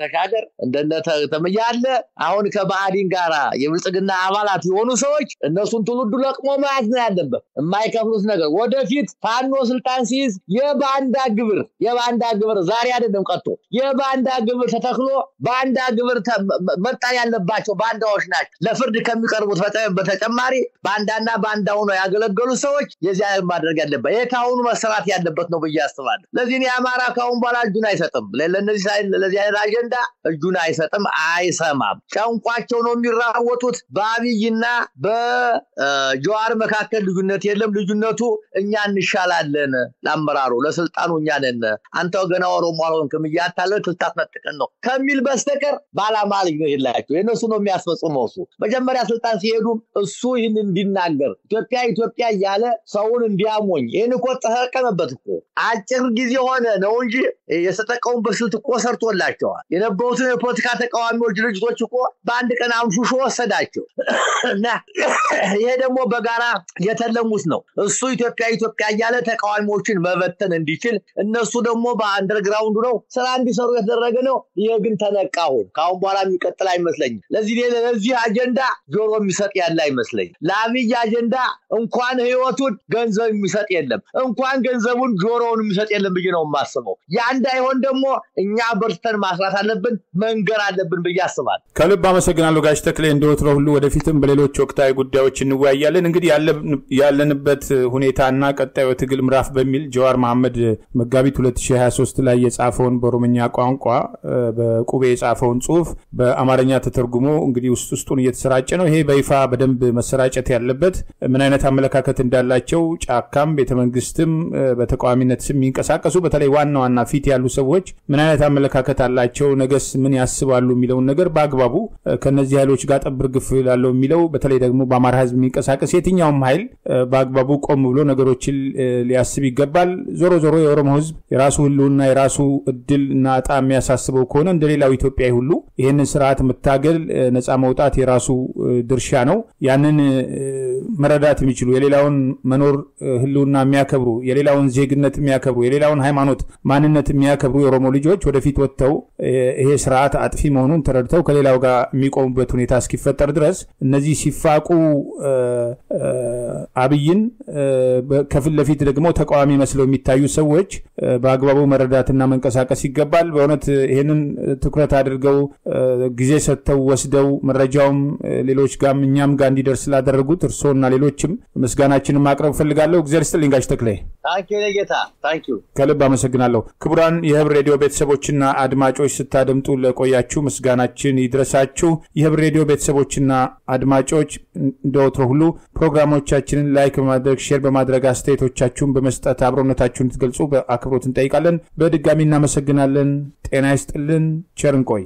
ተሻገር እንደነ ተመያለ አሁን ከባዲን ጋራ የብልጽግና አባላት የሆኑ ሰዎች እነሱን ትውልዱ ለቅሞ ማያዝ ነው ያለበት የማይከፍሉት ነገር ወደፊት ፋኖ ስልጣን ሲይዝ የባንዳ ግብር ዛሬ አይደለም ቀጥቶ የባንዳ ግብር ተተክሎ ባንዳ ግብር መጣ ያለባቸው ባንዳዎች ናቸው ለፍርድ ከሚቀርቡት በተጨማሪ ባንዳና ባንዳው ነው ያገለገሉ ሰዎች የዚያ ማድረግ ያለበት የታውኑ መስራት ያለበት ነው በያስተዋል ለዚህ የአማራ ካውን በኋላ እጁን አይሰጥም ለነዚህ ለዚህ አጀንዳ እጁን አይሰጥም አይሰማም ጫንቋቸው ነው የሚራወጡት በአብይና በጆዋር መካከል ልዩነት የለም ልዩነቱ እኛ እንሻላለን ለአመራሩ ለስልጣኑ እኛ ነን አንተው ገና ኦሮሞ አልሆንክም ያታለ ተጣጣጥቀን ነው ከሚል በስተቀር ባላማ ልዩነት የላቸው የነሱ ነው የሚያስፈጽመው እሱ መጀመሪያ ስልጣን ሲሄዱ እሱ ይህንን እንዲናገር ኢትዮጵያ ያለ ሰውን እንዲያሞኝ ይሄን እኮ ተሰቀመበት እኮ አጭር ጊዜ ሆነ ነው እንጂ የሰጠቀውን በስልት እኮ ሰርቶላቸዋል የነበሩትን የፖለቲካ ተቃዋሚዎች ድርጅቶች እኮ በአንድ ቀን አንፉሾ ወሰዳቸው እና ይሄ ደግሞ በጋራ የተለሙት ነው እሱ ኢትዮጵያ ያለ ተቃዋሚዎችን መበተን እንዲችል እነሱ ደግሞ በአንደርግራውንድ ነው ስራ እንዲሰሩ የተደረገ ነው ይሄ ግን ተነቃው ካሁን በኋላ የሚቀጥል አይመስለኝም ለዚህ አጀንዳ ጆሮ የሚሰጥ ያለ አይመስለኝም ለአብይ አጀንዳ እንኳን ህይወቱን ገንዘብ የሚሰጥ የለም እንኳን ገንዘቡን ጆሮውን የሚሰጥ የለም ብዬ ነው ማስበው ያንዳ ይሆን ደግሞ እኛ በርተን ማስራት አለብን መንገር አለብን ብዬ አስባለሁ ከልብ አመሰግናለሁ ጋሽ ተክሌ እንደወትሮ ሁሉ ወደፊትም በሌሎች ወቅታዊ ጉዳዮች እንወያያለን እንግዲህ ያለንበት ሁኔታና ቀጣዩ ትግል ምዕራፍ በሚል ጀዋር መሐመድ መጋቢት 2023 ላይ የጻፈውን በኦሮምኛ ቋንቋ በቁቤ የጻፈውን ጽሁፍ በአማርኛ ተተርጉሞ እንግዲህ ውስጡን እየተሰራጨ ነው ይሄ በይፋ በደንብ መሰራጨት ያለበት ምን አይነት አመለካከት እንዳላቸው ጫካም ቤተመንግስትም በተቃዋሚነት ስም የሚንቀሳቀሱ በተለይ ዋና ፊት ያሉ ሰዎች ምን አይነት አመለካከት አላቸው ነገስ ምን ያስባሉ የሚለው ነገር በአግባቡ ከነዚህ ኃይሎች ጋር ጠብር ግፍ ይላለው የሚለው በተለይ ደግሞ በአማራ ህዝብ የሚንቀሳቀስ የትኛውም ኃይል በአግባቡ ቆም ብሎ ነገሮችን ሊያስብ ይገባል ዞሮ የኦሮሞ ህዝብ የራሱ ህልውና የራሱ እድልና ጣ የሚያሳስበው ከሆነ እንደሌላው ኢትዮጵያዊ ሁሉ ይሄንን ስርዓት መታገል ነፃ መውጣት የራሱ ድርሻ ነው ያንን መረዳት የሚችሉ የሌላውን መኖር ህልውና የሚያከብሩ የሌላውን ዜግነት የሚያከብሩ የሌላውን ሃይማኖት ማንነት የሚያከብሩ የኦሮሞ ልጆች ወደፊት ወጥተው ይሄ ስርዓት አጥፊ መሆኑን ተረድተው ከሌላው ጋር የሚቆሙበት ሁኔታ እስኪፈጠር ድረስ እነዚህ ሲፋቁ አብይን ከፊት ለፊት ደግሞ ተቃዋሚ መስለው የሚታዩ ሰዎች በአግባቡ መረዳትና መንቀሳቀስ ይገባል በእውነት ይሄንን ትኩረት አድርገው ጊዜ ሰጥተው ወስደው መረጃውም ሌሎች ጋር እኛም ጋር እንዲደርስ ስላደረጉት እርሶና ሌሎችም ምስጋናችንን ማቅረብ ፈልጋለሁ። እግዚአብሔር ይስጥልኝ ጋሽ ተክሌ። ታንኪዩ ለጌታ ታንኪዩ ከልብ አመሰግናለሁ። ክቡራን የህብር ሬዲዮ ቤተሰቦችና አድማጮች ስታደምጡ ለቆያችሁ ምስጋናችን ይድረሳችሁ። የህብር ሬዲዮ ቤተሰቦችና አድማጮች እንደወትሮ ሁሉ ፕሮግራሞቻችንን ላይክ በማድረግ ሼር በማድረግ አስተያየቶቻችሁን በመስጠት አብሮነታችሁን ትገልጹ በአክብሮት እንጠይቃለን። በድጋሚ እናመሰግናለን። ጤና ይስጥልን። ቸር እንቆይ።